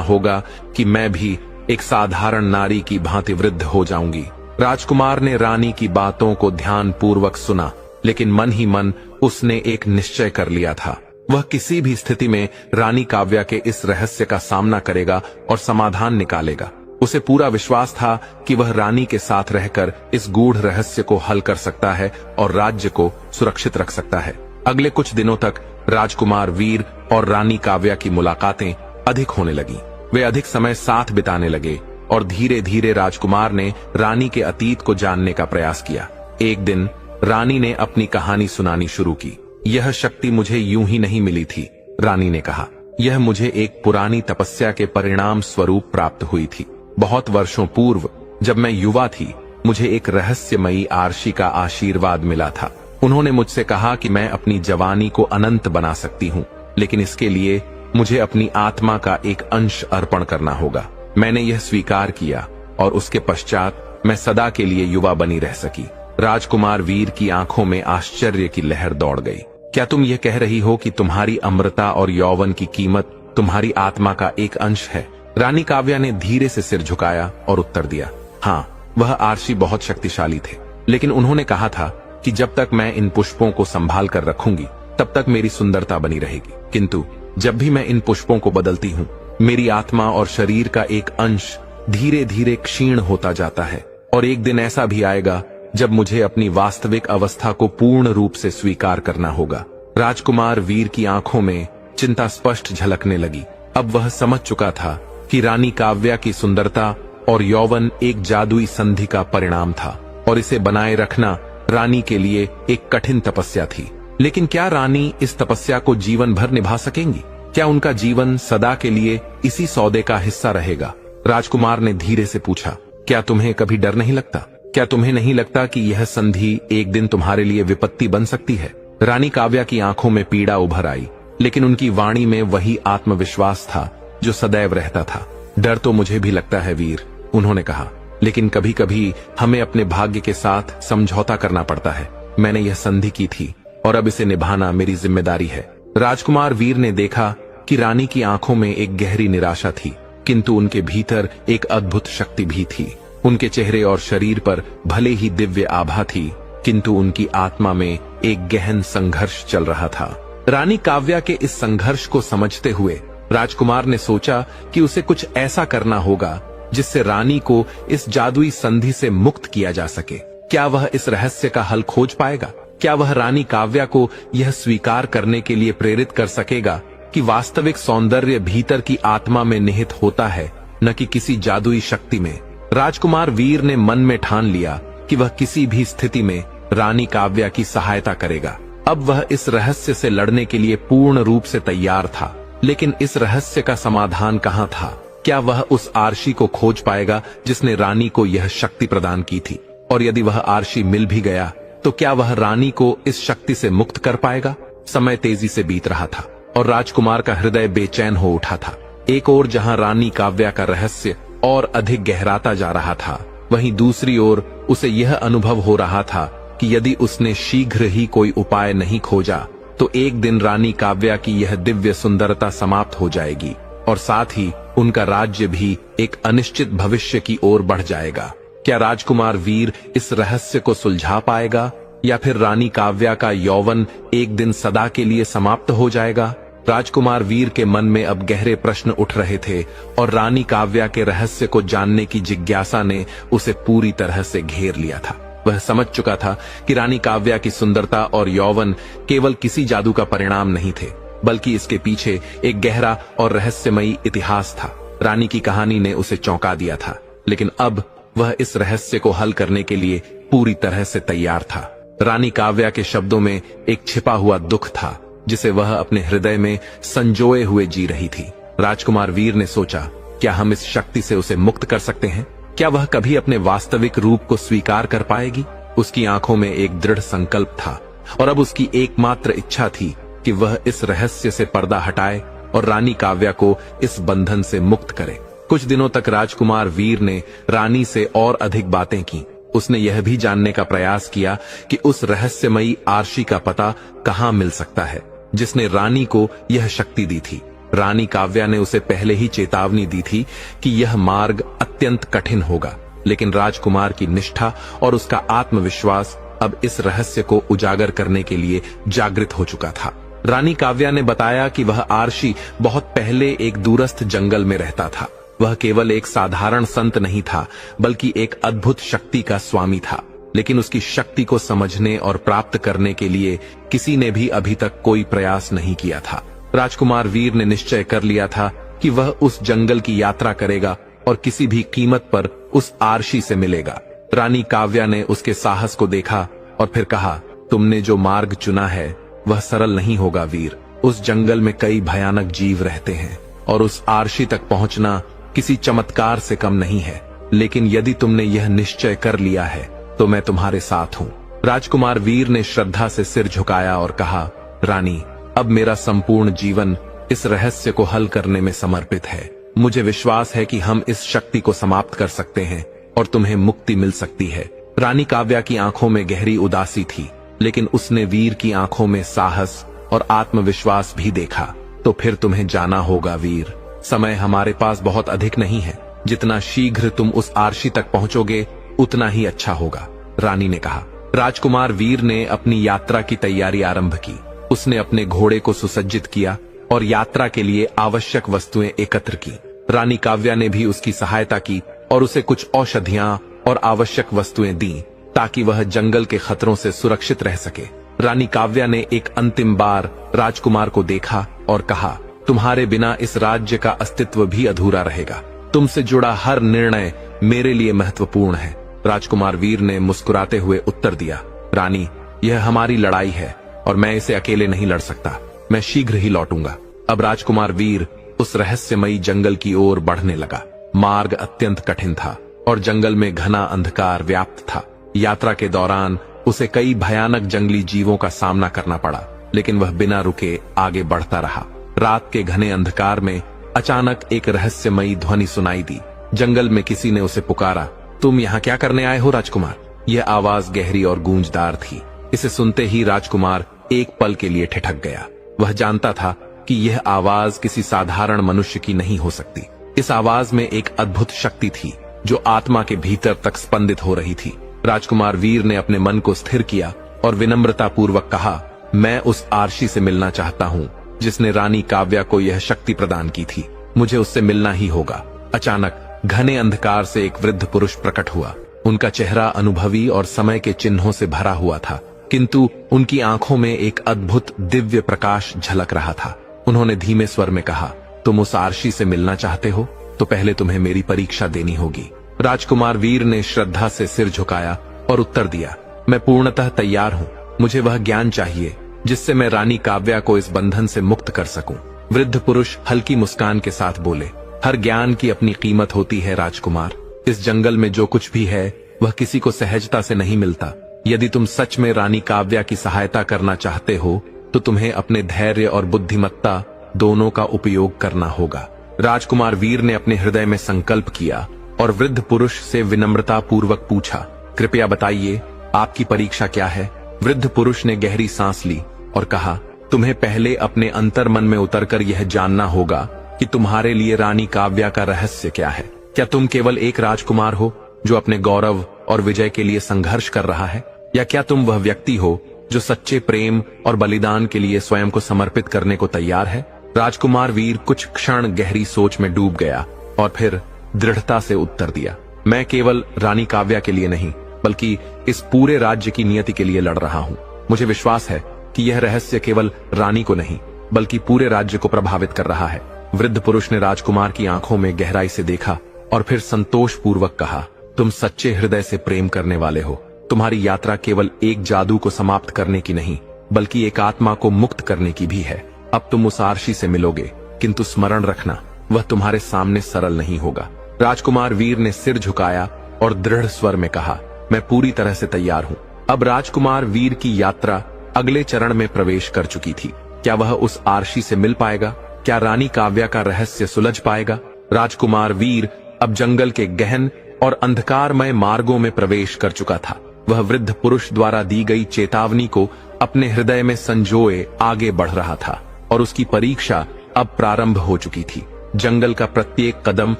होगा कि मैं भी एक साधारण नारी की भांति वृद्ध हो जाऊंगी। राजकुमार ने रानी की बातों को ध्यानपूर्वक सुना, लेकिन मन ही मन उसने एक निश्चय कर लिया था। वह किसी भी स्थिति में रानी काव्या के इस रहस्य का सामना करेगा और समाधान निकालेगा। उसे पूरा विश्वास था कि वह रानी के साथ रहकर इस गूढ़ रहस्य को हल कर सकता है और राज्य को सुरक्षित रख सकता है। अगले कुछ दिनों तक राजकुमार वीर और रानी काव्या की मुलाकातें अधिक होने लगी। वे अधिक समय साथ बिताने लगे और धीरे धीरे राजकुमार ने रानी के अतीत को जानने का प्रयास किया। एक दिन रानी ने अपनी कहानी सुनानी शुरू की। यह शक्ति मुझे यूं ही नहीं मिली थी, रानी ने कहा। यह मुझे एक पुरानी तपस्या के परिणाम स्वरूप प्राप्त हुई थी। बहुत वर्षों पूर्व जब मैं युवा थी, मुझे एक रहस्यमयी आर्षी का आशीर्वाद मिला था। उन्होंने मुझसे कहा कि मैं अपनी जवानी को अनंत बना सकती हूँ, लेकिन इसके लिए मुझे अपनी आत्मा का एक अंश अर्पण करना होगा। मैंने यह स्वीकार किया और उसके पश्चात मैं सदा के लिए युवा बनी रह सकी। राजकुमार वीर की आंखों में आश्चर्य की लहर दौड़ गई। क्या तुम यह कह रही हो कि तुम्हारी अमृता और यौवन की कीमत तुम्हारी आत्मा का एक अंश है? रानी काव्या ने धीरे से सिर झुकाया और उत्तर दिया, हाँ, वह आर्षी बहुत शक्तिशाली थे, लेकिन उन्होंने कहा था कि जब तक मैं इन पुष्पों को संभाल कर रखूंगी तब तक मेरी सुंदरता बनी रहेगी। किंतु जब भी मैं इन पुष्पों को बदलती हूँ, मेरी आत्मा और शरीर का एक अंश धीरे धीरे क्षीण होता जाता है और एक दिन ऐसा भी आएगा जब मुझे अपनी वास्तविक अवस्था को पूर्ण रूप से स्वीकार करना होगा। राजकुमार वीर की आंखों में चिंता स्पष्ट झलकने लगी। अब वह समझ चुका था कि रानी काव्या की सुंदरता और यौवन एक जादुई संधि का परिणाम था और इसे बनाए रखना रानी के लिए एक कठिन तपस्या थी। लेकिन क्या रानी इस तपस्या को जीवन भर निभा सकेंगी? क्या उनका जीवन सदा के लिए इसी सौदे का हिस्सा रहेगा? राजकुमार ने धीरे से पूछा, क्या तुम्हें कभी डर नहीं लगता? क्या तुम्हें नहीं लगता कि यह संधि एक दिन तुम्हारे लिए विपत्ति बन सकती है? रानी काव्या की आंखों में पीड़ा उभर आई, लेकिन उनकी वाणी में वही आत्मविश्वास था जो सदैव रहता था। डर तो मुझे भी लगता है वीर, उन्होंने कहा, लेकिन कभी कभी हमें अपने भाग्य के साथ समझौता करना पड़ता है। मैंने यह संधि की थी और अब इसे निभाना मेरी जिम्मेदारी है। राजकुमार वीर ने देखा कि रानी की आंखों में एक गहरी निराशा थी, किंतु उनके भीतर एक अद्भुत शक्ति भी थी। उनके चेहरे और शरीर पर भले ही दिव्य आभा थी, किंतु उनकी आत्मा में एक गहन संघर्ष चल रहा था। रानी काव्या के इस संघर्ष को समझते हुए राजकुमार ने सोचा कि उसे कुछ ऐसा करना होगा जिससे रानी को इस जादुई संधि से मुक्त किया जा सके। क्या वह इस रहस्य का हल खोज पाएगा? क्या वह रानी काव्या को यह स्वीकार करने के लिए प्रेरित कर सकेगा कि वास्तविक सौंदर्य भीतर की आत्मा में निहित होता है, न कि किसी जादुई शक्ति में? राजकुमार वीर ने मन में ठान लिया कि वह किसी भी स्थिति में रानी काव्या की सहायता करेगा। अब वह इस रहस्य से लड़ने के लिए पूर्ण रूप से तैयार था। लेकिन इस रहस्य का समाधान कहाँ था? क्या वह उस आर्षी को खोज पाएगा जिसने रानी को यह शक्ति प्रदान की थी? और यदि वह आर्षी मिल भी गया तो क्या वह रानी को इस शक्ति से मुक्त कर पाएगा? समय तेजी से बीत रहा था और राजकुमार का हृदय बेचैन हो उठा था। एक ओर जहां रानी काव्या का रहस्य और अधिक गहराता जा रहा था, वहीं दूसरी ओर उसे यह अनुभव हो रहा था कि यदि उसने शीघ्र ही कोई उपाय नहीं खोजा तो एक दिन रानी काव्या की यह दिव्य सुंदरता समाप्त हो जाएगी और साथ ही उनका राज्य भी एक अनिश्चित भविष्य की ओर बढ़ जाएगा। क्या राजकुमार वीर इस रहस्य को सुलझा पाएगा या फिर रानी काव्या का यौवन एक दिन सदा के लिए समाप्त हो जाएगा? राजकुमार वीर के मन में अब गहरे प्रश्न उठ रहे थे और रानी काव्या के रहस्य को जानने की जिज्ञासा ने उसे पूरी तरह से घेर लिया था। वह समझ चुका था कि रानी काव्या की सुंदरता और यौवन केवल किसी जादू का परिणाम नहीं थे, बल्कि इसके पीछे एक गहरा और रहस्यमयी इतिहास था। रानी की कहानी ने उसे चौंका दिया था, लेकिन अब वह इस रहस्य को हल करने के लिए पूरी तरह से तैयार था। रानी काव्या के शब्दों में एक छिपा हुआ दुख था जिसे वह अपने हृदय में संजोए हुए जी रही थी। राजकुमार वीर ने सोचा, क्या हम इस शक्ति से उसे मुक्त कर सकते हैं? क्या वह कभी अपने वास्तविक रूप को स्वीकार कर पाएगी? उसकी आंखों में एक दृढ़ संकल्प था और अब उसकी एकमात्र इच्छा थी कि वह इस रहस्य से पर्दा हटाए और रानी काव्या को इस बंधन से मुक्त करे। कुछ दिनों तक राजकुमार वीर ने रानी से और अधिक बातें की। उसने यह भी जानने का प्रयास किया कि उस रहस्यमयी आरशी का पता कहाँ मिल सकता है जिसने रानी को यह शक्ति दी थी। रानी काव्या ने उसे पहले ही चेतावनी दी थी कि यह मार्ग अत्यंत कठिन होगा, लेकिन राजकुमार की निष्ठा और उसका आत्मविश्वास अब इस रहस्य को उजागर करने के लिए जागृत हो चुका था। रानी काव्या ने बताया कि वह आरशी बहुत पहले एक दूरस्थ जंगल में रहता था। वह केवल एक साधारण संत नहीं था, बल्कि एक अद्भुत शक्ति का स्वामी था, लेकिन उसकी शक्ति को समझने और प्राप्त करने के लिए किसी ने भी अभी तक कोई प्रयास नहीं किया था। राजकुमार वीर ने निश्चय कर लिया था कि वह उस जंगल की यात्रा करेगा और किसी भी कीमत पर उस आरशी से मिलेगा। रानी काव्या ने उसके साहस को देखा और फिर कहा, तुमने जो मार्ग चुना है वह सरल नहीं होगा वीर। उस जंगल में कई भयानक जीव रहते हैं और उस आरशी तक पहुंचना किसी चमत्कार से कम नहीं है, लेकिन यदि तुमने यह निश्चय कर लिया है तो मैं तुम्हारे साथ हूँ। राजकुमार वीर ने श्रद्धा से सिर झुकाया और कहा, रानी, अब मेरा संपूर्ण जीवन इस रहस्य को हल करने में समर्पित है। मुझे विश्वास है कि हम इस शक्ति को समाप्त कर सकते हैं और तुम्हें मुक्ति मिल सकती है। रानी काव्या की आंखों में गहरी उदासी थी, लेकिन उसने वीर की आंखों में साहस और आत्मविश्वास भी देखा। तो फिर तुम्हें जाना होगा वीर, समय हमारे पास बहुत अधिक नहीं है। जितना शीघ्र तुम उस आरशी तक पहुंचोगे उतना ही अच्छा होगा, रानी ने कहा। राजकुमार वीर ने अपनी यात्रा की तैयारी आरंभ की। उसने अपने घोड़े को सुसज्जित किया और यात्रा के लिए आवश्यक वस्तुएं एकत्र की। रानी काव्या ने भी उसकी सहायता की और उसे कुछ औषधियां और आवश्यक वस्तुएं दी ताकि वह जंगल के खतरों से सुरक्षित रह सके। रानी काव्या ने एक अंतिम बार राजकुमार को देखा और कहा, तुम्हारे बिना इस राज्य का अस्तित्व भी अधूरा रहेगा। तुमसे जुड़ा हर निर्णय मेरे लिए महत्वपूर्ण है। राजकुमार वीर ने मुस्कुराते हुए उत्तर दिया, रानी, यह हमारी लड़ाई है और मैं इसे अकेले नहीं लड़ सकता। मैं शीघ्र ही लौटूंगा। अब राजकुमार वीर उस रहस्यमयी जंगल की ओर बढ़ने लगा। मार्ग अत्यंत कठिन था और जंगल में घना अंधकार व्याप्त था। यात्रा के दौरान उसे कई भयानक जंगली जीवों का सामना करना पड़ा, लेकिन वह बिना रुके आगे बढ़ता रहा। रात के घने अंधकार में अचानक एक रहस्यमयी ध्वनि सुनाई दी। जंगल में किसी ने उसे पुकारा, तुम यहाँ क्या करने आए हो राजकुमार? यह आवाज गहरी और गूंजदार थी। इसे सुनते ही राजकुमार एक पल के लिए ठिठक गया। वह जानता था कि यह आवाज किसी साधारण मनुष्य की नहीं हो सकती। इस आवाज में एक अद्भुत शक्ति थी जो आत्मा के भीतर तक स्पंदित हो रही थी। राजकुमार वीर ने अपने मन को स्थिर किया और विनम्रता पूर्वक कहा, मैं उस आरशी से मिलना चाहता हूँ जिसने रानी काव्या को यह शक्ति प्रदान की थी। मुझे उससे मिलना ही होगा। अचानक घने अंधकार से एक वृद्ध पुरुष प्रकट हुआ। उनका चेहरा अनुभवी और समय के चिन्हों से भरा हुआ था, किंतु उनकी आंखों में एक अद्भुत दिव्य प्रकाश झलक रहा था। उन्होंने धीमे स्वर में कहा, तुम उस आरशी से मिलना चाहते हो तो पहले तुम्हें मेरी परीक्षा देनी होगी। राजकुमार वीर ने श्रद्धा से सिर झुकाया और उत्तर दिया, मैं पूर्णतः तैयार हूँ। मुझे वह ज्ञान चाहिए जिससे मैं रानी काव्या को इस बंधन से मुक्त कर सकूं। वृद्ध पुरुष हल्की मुस्कान के साथ बोले, हर ज्ञान की अपनी कीमत होती है राजकुमार। इस जंगल में जो कुछ भी है वह किसी को सहजता से नहीं मिलता। यदि तुम सच में रानी काव्या की सहायता करना चाहते हो तो तुम्हें अपने धैर्य और बुद्धिमत्ता दोनों का उपयोग करना होगा। राजकुमार वीर ने अपने हृदय में संकल्प किया और वृद्ध पुरुष से विनम्रता पूर्वक पूछा, कृपया बताइए आपकी परीक्षा क्या है? वृद्ध पुरुष ने गहरी सांस ली और कहा, तुम्हें पहले अपने अंतर मन में उतरकर यह जानना होगा कि तुम्हारे लिए रानी काव्या का रहस्य क्या है। क्या तुम केवल एक राजकुमार हो जो अपने गौरव और विजय के लिए संघर्ष कर रहा है, या क्या तुम वह व्यक्ति हो जो सच्चे प्रेम और बलिदान के लिए स्वयं को समर्पित करने को तैयार है? राजकुमार वीर कुछ क्षण गहरी सोच में डूब गया और फिर दृढ़ता से उत्तर दिया, मैं केवल रानी काव्या के लिए नहीं बल्कि इस पूरे राज्य की नियति के लिए लड़ रहा हूँ। मुझे विश्वास है कि यह रहस्य केवल रानी को नहीं बल्कि पूरे राज्य को प्रभावित कर रहा है। वृद्ध पुरुष ने राजकुमार की आंखों में गहराई से देखा और फिर संतोष पूर्वक कहा, तुम सच्चे हृदय से प्रेम करने वाले हो। तुम्हारी यात्रा केवल एक जादू को समाप्त करने की नहीं बल्कि एक आत्मा को मुक्त करने की भी है। अब तुम उस आरशी से मिलोगे, किंतु स्मरण रखना वह तुम्हारे सामने सरल नहीं होगा। राजकुमार वीर ने सिर झुकाया और दृढ़ स्वर में कहा, मैं पूरी तरह से तैयार हूँ। अब राजकुमार वीर की यात्रा अगले चरण में प्रवेश कर चुकी थी। क्या वह उस आरशी से मिल पाएगा? क्या रानी काव्या का रहस्य सुलझ पाएगा? राजकुमार वीर अब जंगल के गहन और अंधकारमय मार्गों में प्रवेश कर चुका था। वह वृद्ध पुरुष द्वारा दी गई चेतावनी को अपने हृदय में संजोए आगे बढ़ रहा था और उसकी परीक्षा अब प्रारंभ हो चुकी थी। जंगल का प्रत्येक कदम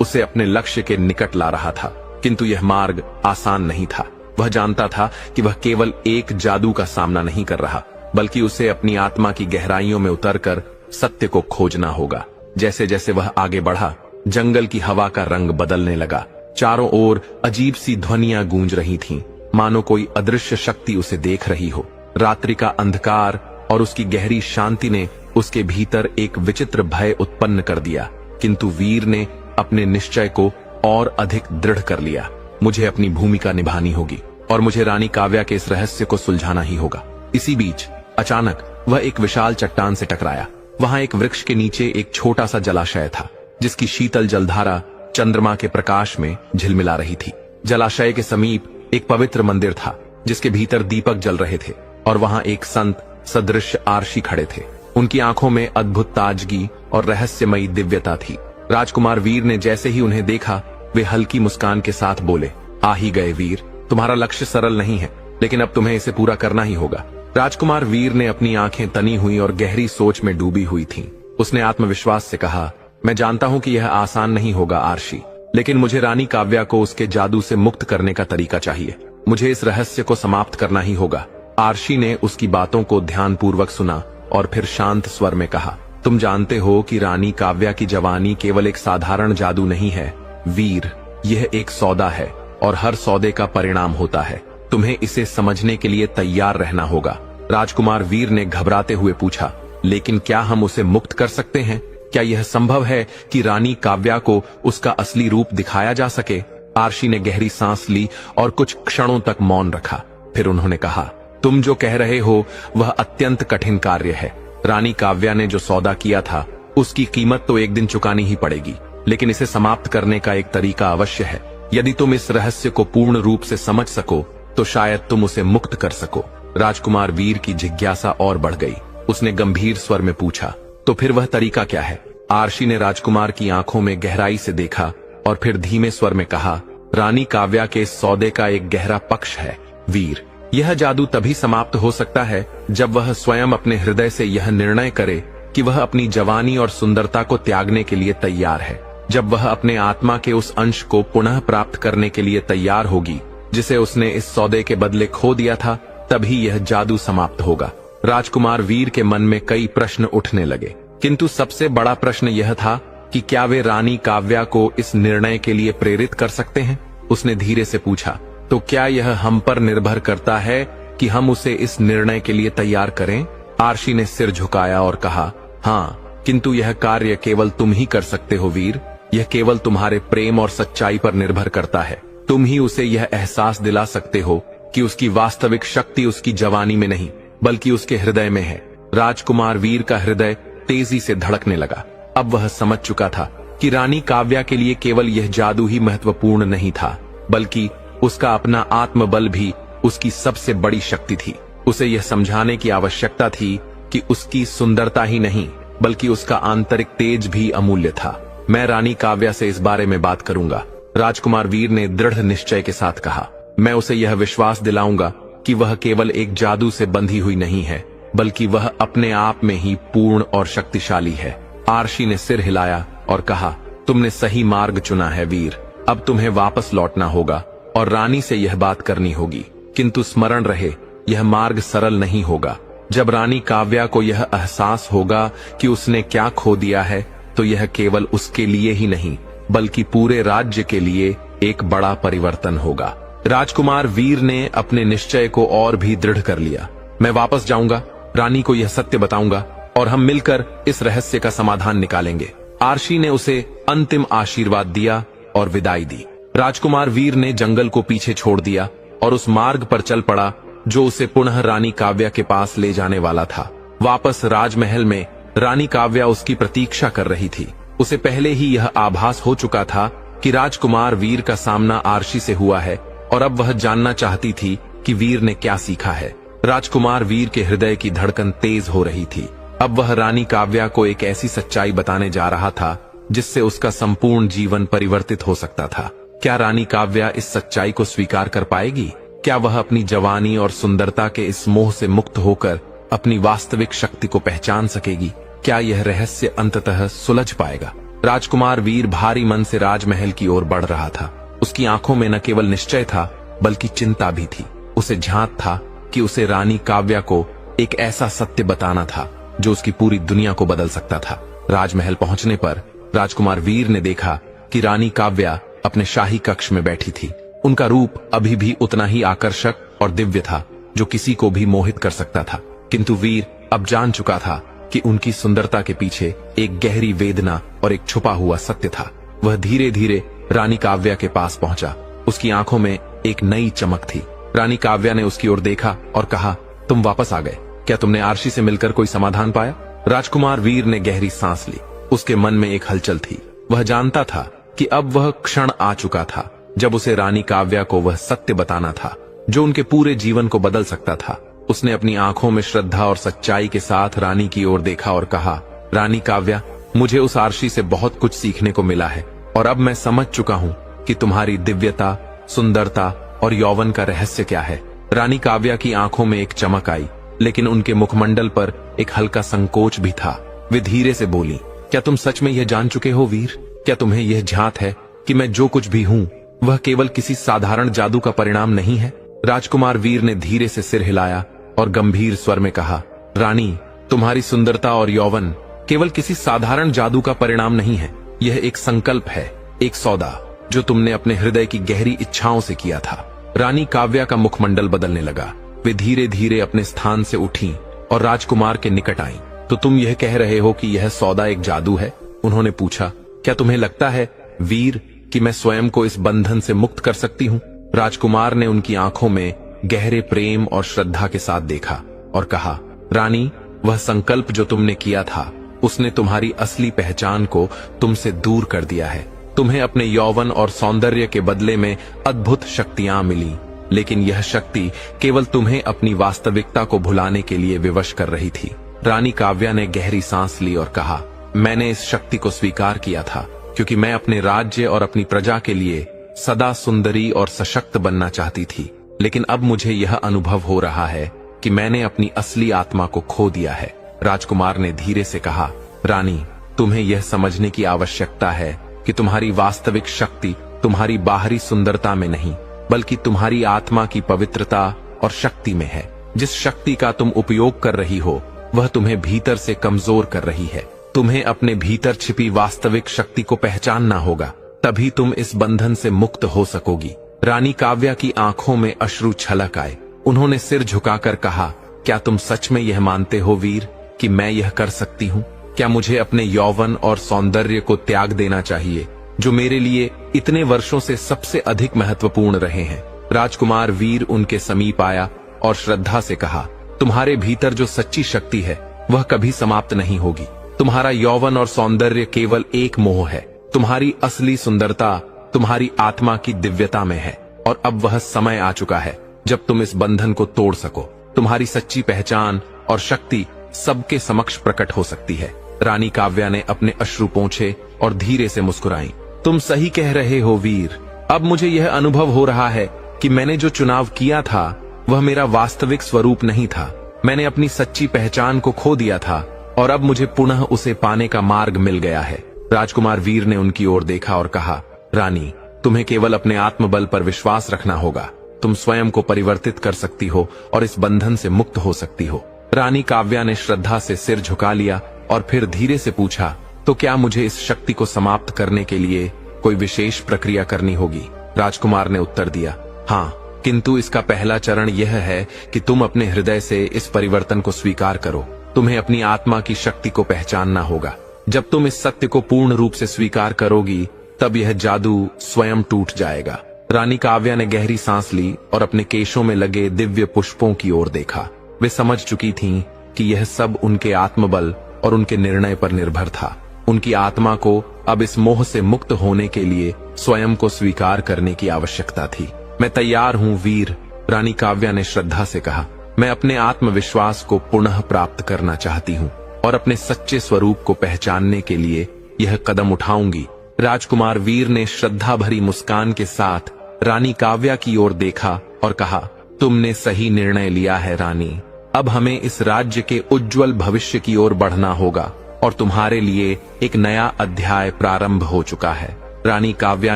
उसे अपने लक्ष्य के निकट ला रहा था, किंतु यह मार्ग आसान नहीं था। वह जानता था कि वह केवल एक जादू का सामना नहीं कर रहा, बल्कि उसे अपनी आत्मा की गहराइयों में उतरकर सत्य को खोजना होगा। जैसे जैसे वह आगे बढ़ा, जंगल की हवा का रंग बदलने लगा। चारों ओर अजीब सी ध्वनियां गूंज रही थीं, मानो कोई अदृश्य शक्ति उसे देख रही हो। रात्रि का अंधकार और उसकी गहरी शांति ने उसके भीतर एक विचित्र भय उत्पन्न कर दिया, किंतु वीर ने अपने निश्चय को और अधिक दृढ़ कर लिया। मुझे अपनी भूमिका निभानी होगी और मुझे रानी काव्या के इस रहस्य को सुलझाना ही होगा। इसी बीच अचानक वह एक विशाल चट्टान से टकराया। वहां एक वृक्ष के नीचे एक छोटा सा जलाशय था, जिसकी शीतल जलधारा चंद्रमा के प्रकाश में झिलमिला रही थी। जलाशय के समीप एक पवित्र मंदिर था, जिसके भीतर दीपक जल रहे थे और वहां एक संत सदृश आरशी खड़े थे। उनकी आंखों में अद्भुत ताजगी और रहस्यमयी दिव्यता थी। राजकुमार वीर ने जैसे ही उन्हें देखा, वे हल्की मुस्कान के साथ बोले, आ ही गए वीर, तुम्हारा लक्ष्य सरल नहीं है, लेकिन अब तुम्हें इसे पूरा करना ही होगा। राजकुमार वीर ने अपनी आंखें तनी हुई और गहरी सोच में डूबी हुई थीं। उसने आत्मविश्वास से कहा, मैं जानता हूं कि यह आसान नहीं होगा आरशी, लेकिन मुझे रानी काव्या को उसके जादू से मुक्त करने का तरीका चाहिए। मुझे इस रहस्य को समाप्त करना ही होगा। आरशी ने उसकी बातों को ध्यानपूर्वक सुना और फिर शांत स्वर में कहा, तुम जानते हो कि रानी काव्या की जवानी केवल एक साधारण जादू नहीं है वीर, यह एक सौदा है और हर सौदे का परिणाम होता है। तुम्हें इसे समझने के लिए तैयार रहना होगा। राजकुमार वीर ने घबराते हुए पूछा, लेकिन क्या हम उसे मुक्त कर सकते हैं? क्या यह संभव है कि रानी काव्या को उसका असली रूप दिखाया जा सके? आरशी ने गहरी सांस ली और कुछ क्षणों तक मौन रखा। फिर उन्होंने कहा, तुम जो कह रहे हो वह अत्यंत कठिन कार्य है। रानी काव्या ने जो सौदा किया था उसकी कीमत तो एक दिन चुकानी ही पड़ेगी, लेकिन इसे समाप्त करने का एक तरीका अवश्य है। यदि तुम इस रहस्य को पूर्ण रूप से समझ सको तो शायद तुम उसे मुक्त कर सको। राजकुमार वीर की जिज्ञासा और बढ़ गई। उसने गंभीर स्वर में पूछा, तो फिर वह तरीका क्या है? आरशी ने राजकुमार की आंखों में गहराई से देखा और फिर धीमे स्वर में कहा, रानी काव्या के इस सौदे का एक गहरा पक्ष है वीर। यह जादू तभी समाप्त हो सकता है जब वह स्वयं अपने हृदय से यह निर्णय करे कि वह अपनी जवानी और सुंदरता को त्यागने के लिए तैयार है। जब वह अपने आत्मा के उस अंश को पुनः प्राप्त करने के लिए तैयार होगी जिसे उसने इस सौदे के बदले खो दिया था, तभी यह जादू समाप्त होगा। राजकुमार वीर के मन में कई प्रश्न उठने लगे, किंतु सबसे बड़ा प्रश्न यह था कि क्या वे रानी काव्या को इस निर्णय के लिए प्रेरित कर सकते हैं? उसने धीरे से पूछा, तो क्या यह हम पर निर्भर करता है कि हम उसे इस निर्णय के लिए तैयार करें? आरशी ने सिर झुकाया और कहा, हाँ, किंतु यह कार्य केवल तुम ही कर सकते हो वीर। यह केवल तुम्हारे प्रेम और सच्चाई पर निर्भर करता है। तुम ही उसे यह एहसास दिला सकते हो कि उसकी वास्तविक शक्ति उसकी जवानी में नहीं बल्कि उसके हृदय में है। राजकुमार वीर का हृदय तेजी से धड़कने लगा। अब वह समझ चुका था कि रानी काव्या के लिए केवल यह जादू ही महत्वपूर्ण नहीं था, बल्कि उसका अपना आत्मबल भी उसकी सबसे बड़ी शक्ति थी। उसे यह समझाने की आवश्यकता थी कि उसकी सुंदरता ही नहीं बल्कि उसका आंतरिक तेज भी अमूल्य था। मैं रानी काव्या से इस बारे में बात करूंगा, राजकुमार वीर ने दृढ़ निश्चय के साथ कहा। मैं उसे यह विश्वास दिलाऊंगा कि वह केवल एक जादू से बंधी हुई नहीं है, बल्कि वह अपने आप में ही पूर्ण और शक्तिशाली है। आरशी ने सिर हिलाया और कहा, तुमने सही मार्ग चुना है वीर। अब तुम्हें वापस लौटना होगा और रानी से यह बात करनी होगी, किंतु स्मरण रहे, यह मार्ग सरल नहीं होगा। जब रानी काव्या को यह एहसास होगा कि उसने क्या खो दिया है, तो यह केवल उसके लिए ही नहीं बल्कि पूरे राज्य के लिए एक बड़ा परिवर्तन होगा। राजकुमार वीर ने अपने निश्चय को और भी दृढ़ कर लिया। मैं वापस जाऊंगा, रानी को यह सत्य बताऊंगा और हम मिलकर इस रहस्य का समाधान निकालेंगे। आरशी ने उसे अंतिम आशीर्वाद दिया और विदाई दी। राजकुमार वीर ने जंगल को पीछे छोड़ दिया और उस मार्ग पर चल पड़ा जो उसे पुनः रानी काव्या के पास ले जाने वाला था। वापस राजमहल में रानी काव्या उसकी प्रतीक्षा कर रही थी। उसे पहले ही यह आभास हो चुका था कि राजकुमार वीर का सामना आरशी से हुआ है और अब वह जानना चाहती थी कि वीर ने क्या सीखा है। राजकुमार वीर के हृदय की धड़कन तेज हो रही थी। अब वह रानी काव्या को एक ऐसी सच्चाई बताने जा रहा था जिससे उसका संपूर्ण जीवन परिवर्तित हो सकता था। क्या रानी काव्या इस सच्चाई को स्वीकार कर पाएगी? क्या वह अपनी जवानी और सुंदरता के इस मोह से मुक्त होकर अपनी वास्तविक शक्ति को पहचान सकेगी? क्या यह रहस्य अंततः सुलझ पाएगा? राजकुमार वीर भारी मन से राजमहल की ओर बढ़ रहा था। उसकी आंखों में न केवल निश्चय था बल्कि चिंता भी थी। उसे झांक था कि उसे रानी काव्या को एक ऐसा सत्य बताना था जो उसकी पूरी दुनिया को बदल सकता था। राजमहल पहुंचने पर राजकुमार वीर ने देखा कि रानी काव्या अपने शाही कक्ष में बैठी थी। उनका रूप अभी भी उतना ही आकर्षक और दिव्य था जो किसी को भी मोहित कर सकता था, किंतु वीर अब जान चुका था कि उनकी सुंदरता के पीछे एक गहरी वेदना और एक छुपा हुआ सत्य था। वह धीरे धीरे रानी काव्या के पास पहुंचा। उसकी आंखों में एक नई चमक थी। रानी काव्या ने उसकी ओर देखा और कहा, तुम वापस आ गए। क्या तुमने आरशी से मिलकर कोई समाधान पाया? राजकुमार वीर ने गहरी सांस ली। उसके मन में एक हलचल थी। वह जानता था कि अब वह क्षण आ चुका था जब उसे रानी काव्या को वह सत्य बताना था जो उनके पूरे जीवन को बदल सकता था। उसने अपनी आंखों में श्रद्धा और सच्चाई के साथ रानी की ओर देखा और कहा, रानी काव्या, मुझे उस आरशी से बहुत कुछ सीखने को मिला है और अब मैं समझ चुका हूँ कि तुम्हारी दिव्यता, सुंदरता और यौवन का रहस्य क्या है। रानी काव्या की आंखों में एक चमक आई, लेकिन उनके मुखमंडल पर एक हल्का संकोच भी था। वे धीरे से बोली, क्या तुम सच में यह जान चुके हो वीर? क्या तुम्हें यह झांक है कि मैं जो कुछ भी हूँ वह केवल किसी साधारण जादू का परिणाम नहीं है? राजकुमार वीर ने धीरे से सिर हिलाया और गंभीर स्वर में कहा, रानी, तुम्हारी सुंदरता और यौवन केवल किसी साधारण जादू का परिणाम नहीं है। यह एक संकल्प है, एक सौदा जो तुमने अपने हृदय की गहरी इच्छाओं से किया था। रानी काव्या का मुखमंडल बदलने लगा। वे धीरे धीरे अपने स्थान से उठी और राजकुमार के निकट आईं। तो तुम यह कह रहे हो कि यह सौदा एक जादू है? उन्होंने पूछा। क्या तुम्हें लगता है वीर कि मैं स्वयं को इस बंधन से मुक्त कर सकती हूँ? राजकुमार ने उनकी आंखों में गहरे प्रेम और श्रद्धा के साथ देखा और कहा, रानी, वह संकल्प जो तुमने किया था उसने तुम्हारी असली पहचान को तुमसे दूर कर दिया है। तुम्हें अपने यौवन और सौंदर्य के बदले में अद्भुत शक्तियां मिली, लेकिन यह शक्ति केवल तुम्हें अपनी वास्तविकता को भुलाने के लिए विवश कर रही थी। रानी काव्या ने गहरी सांस ली और कहा, मैंने इस शक्ति को स्वीकार किया था क्योंकि मैं अपने राज्य और अपनी प्रजा के लिए सदा सुंदरी और सशक्त बनना चाहती थी, लेकिन अब मुझे यह अनुभव हो रहा है कि मैंने अपनी असली आत्मा को खो दिया है। राजकुमार ने धीरे से कहा, रानी, तुम्हें यह समझने की आवश्यकता है कि तुम्हारी वास्तविक शक्ति तुम्हारी बाहरी सुंदरता में नहीं बल्कि तुम्हारी आत्मा की पवित्रता और शक्ति में है। जिस शक्ति का तुम उपयोग कर रही हो वह तुम्हें भीतर से कमजोर कर रही है। तुम्हें अपने भीतर छिपी वास्तविक शक्ति को पहचानना होगा, तभी तुम इस बंधन से मुक्त हो सकोगी। रानी काव्या की आंखों में अश्रु छलक आए। उन्होंने सिर झुकाकर कहा, क्या तुम सच में यह मानते हो वीर कि मैं यह कर सकती हूँ? क्या मुझे अपने यौवन और सौंदर्य को त्याग देना चाहिए जो मेरे लिए इतने वर्षों से सबसे अधिक महत्वपूर्ण रहे हैं? राजकुमार वीर उनके समीप आया और श्रद्धा से कहा, तुम्हारे भीतर जो सच्ची शक्ति है वह कभी समाप्त नहीं होगी। तुम्हारा यौवन और सौंदर्य केवल एक मोह है। तुम्हारी असली सुंदरता तुम्हारी आत्मा की दिव्यता में है और अब वह समय आ चुका है जब तुम इस बंधन को तोड़ सको। तुम्हारी सच्ची पहचान और शक्ति सबके समक्ष प्रकट हो सकती है। रानी काव्या ने अपने अश्रु पोंछे और धीरे से मुस्कुराई। तुम सही कह रहे हो वीर। अब मुझे यह अनुभव हो रहा है कि मैंने जो चुनाव किया था वह मेरा वास्तविक स्वरूप नहीं था। मैंने अपनी सच्ची पहचान को खो दिया था और अब मुझे पुनः उसे पाने का मार्ग मिल गया है। राजकुमार वीर ने उनकी ओर देखा और कहा, रानी, तुम्हें केवल अपने आत्मबल पर विश्वास रखना होगा। तुम स्वयं को परिवर्तित कर सकती हो और इस बंधन से मुक्त हो सकती हो। रानी काव्या ने श्रद्धा से सिर झुका लिया और फिर धीरे से पूछा, तो क्या मुझे इस शक्ति को समाप्त करने के लिए कोई विशेष प्रक्रिया करनी होगी? राजकुमार ने उत्तर दिया, हाँ, किंतु इसका पहला चरण यह है कि तुम अपने हृदय से इस परिवर्तन को स्वीकार करो। तुम्हें अपनी आत्मा की शक्ति को पहचानना होगा। जब तुम इस सत्य को पूर्ण रूप से स्वीकार करोगी तब यह जादू स्वयं टूट जाएगा। रानी काव्या ने गहरी सांस ली और अपने केशों में लगे दिव्य पुष्पों की ओर देखा। वे समझ चुकी थीं कि यह सब उनके आत्मबल और उनके निर्णय पर निर्भर था। उनकी आत्मा को अब इस मोह से मुक्त होने के लिए स्वयं को स्वीकार करने की आवश्यकता थी। मैं तैयार हूँ वीर, रानी काव्या ने श्रद्धा से कहा। मैं अपने आत्मविश्वास को पुनः प्राप्त करना चाहती हूँ और अपने सच्चे स्वरूप को पहचानने के लिए यह कदम उठाऊंगी। राजकुमार वीर ने श्रद्धा भरी मुस्कान के साथ रानी काव्या की ओर देखा और कहा, तुमने सही निर्णय लिया है रानी। अब हमें इस राज्य के उज्जवल भविष्य की ओर बढ़ना होगा और तुम्हारे लिए एक नया अध्याय प्रारंभ हो चुका है। रानी काव्या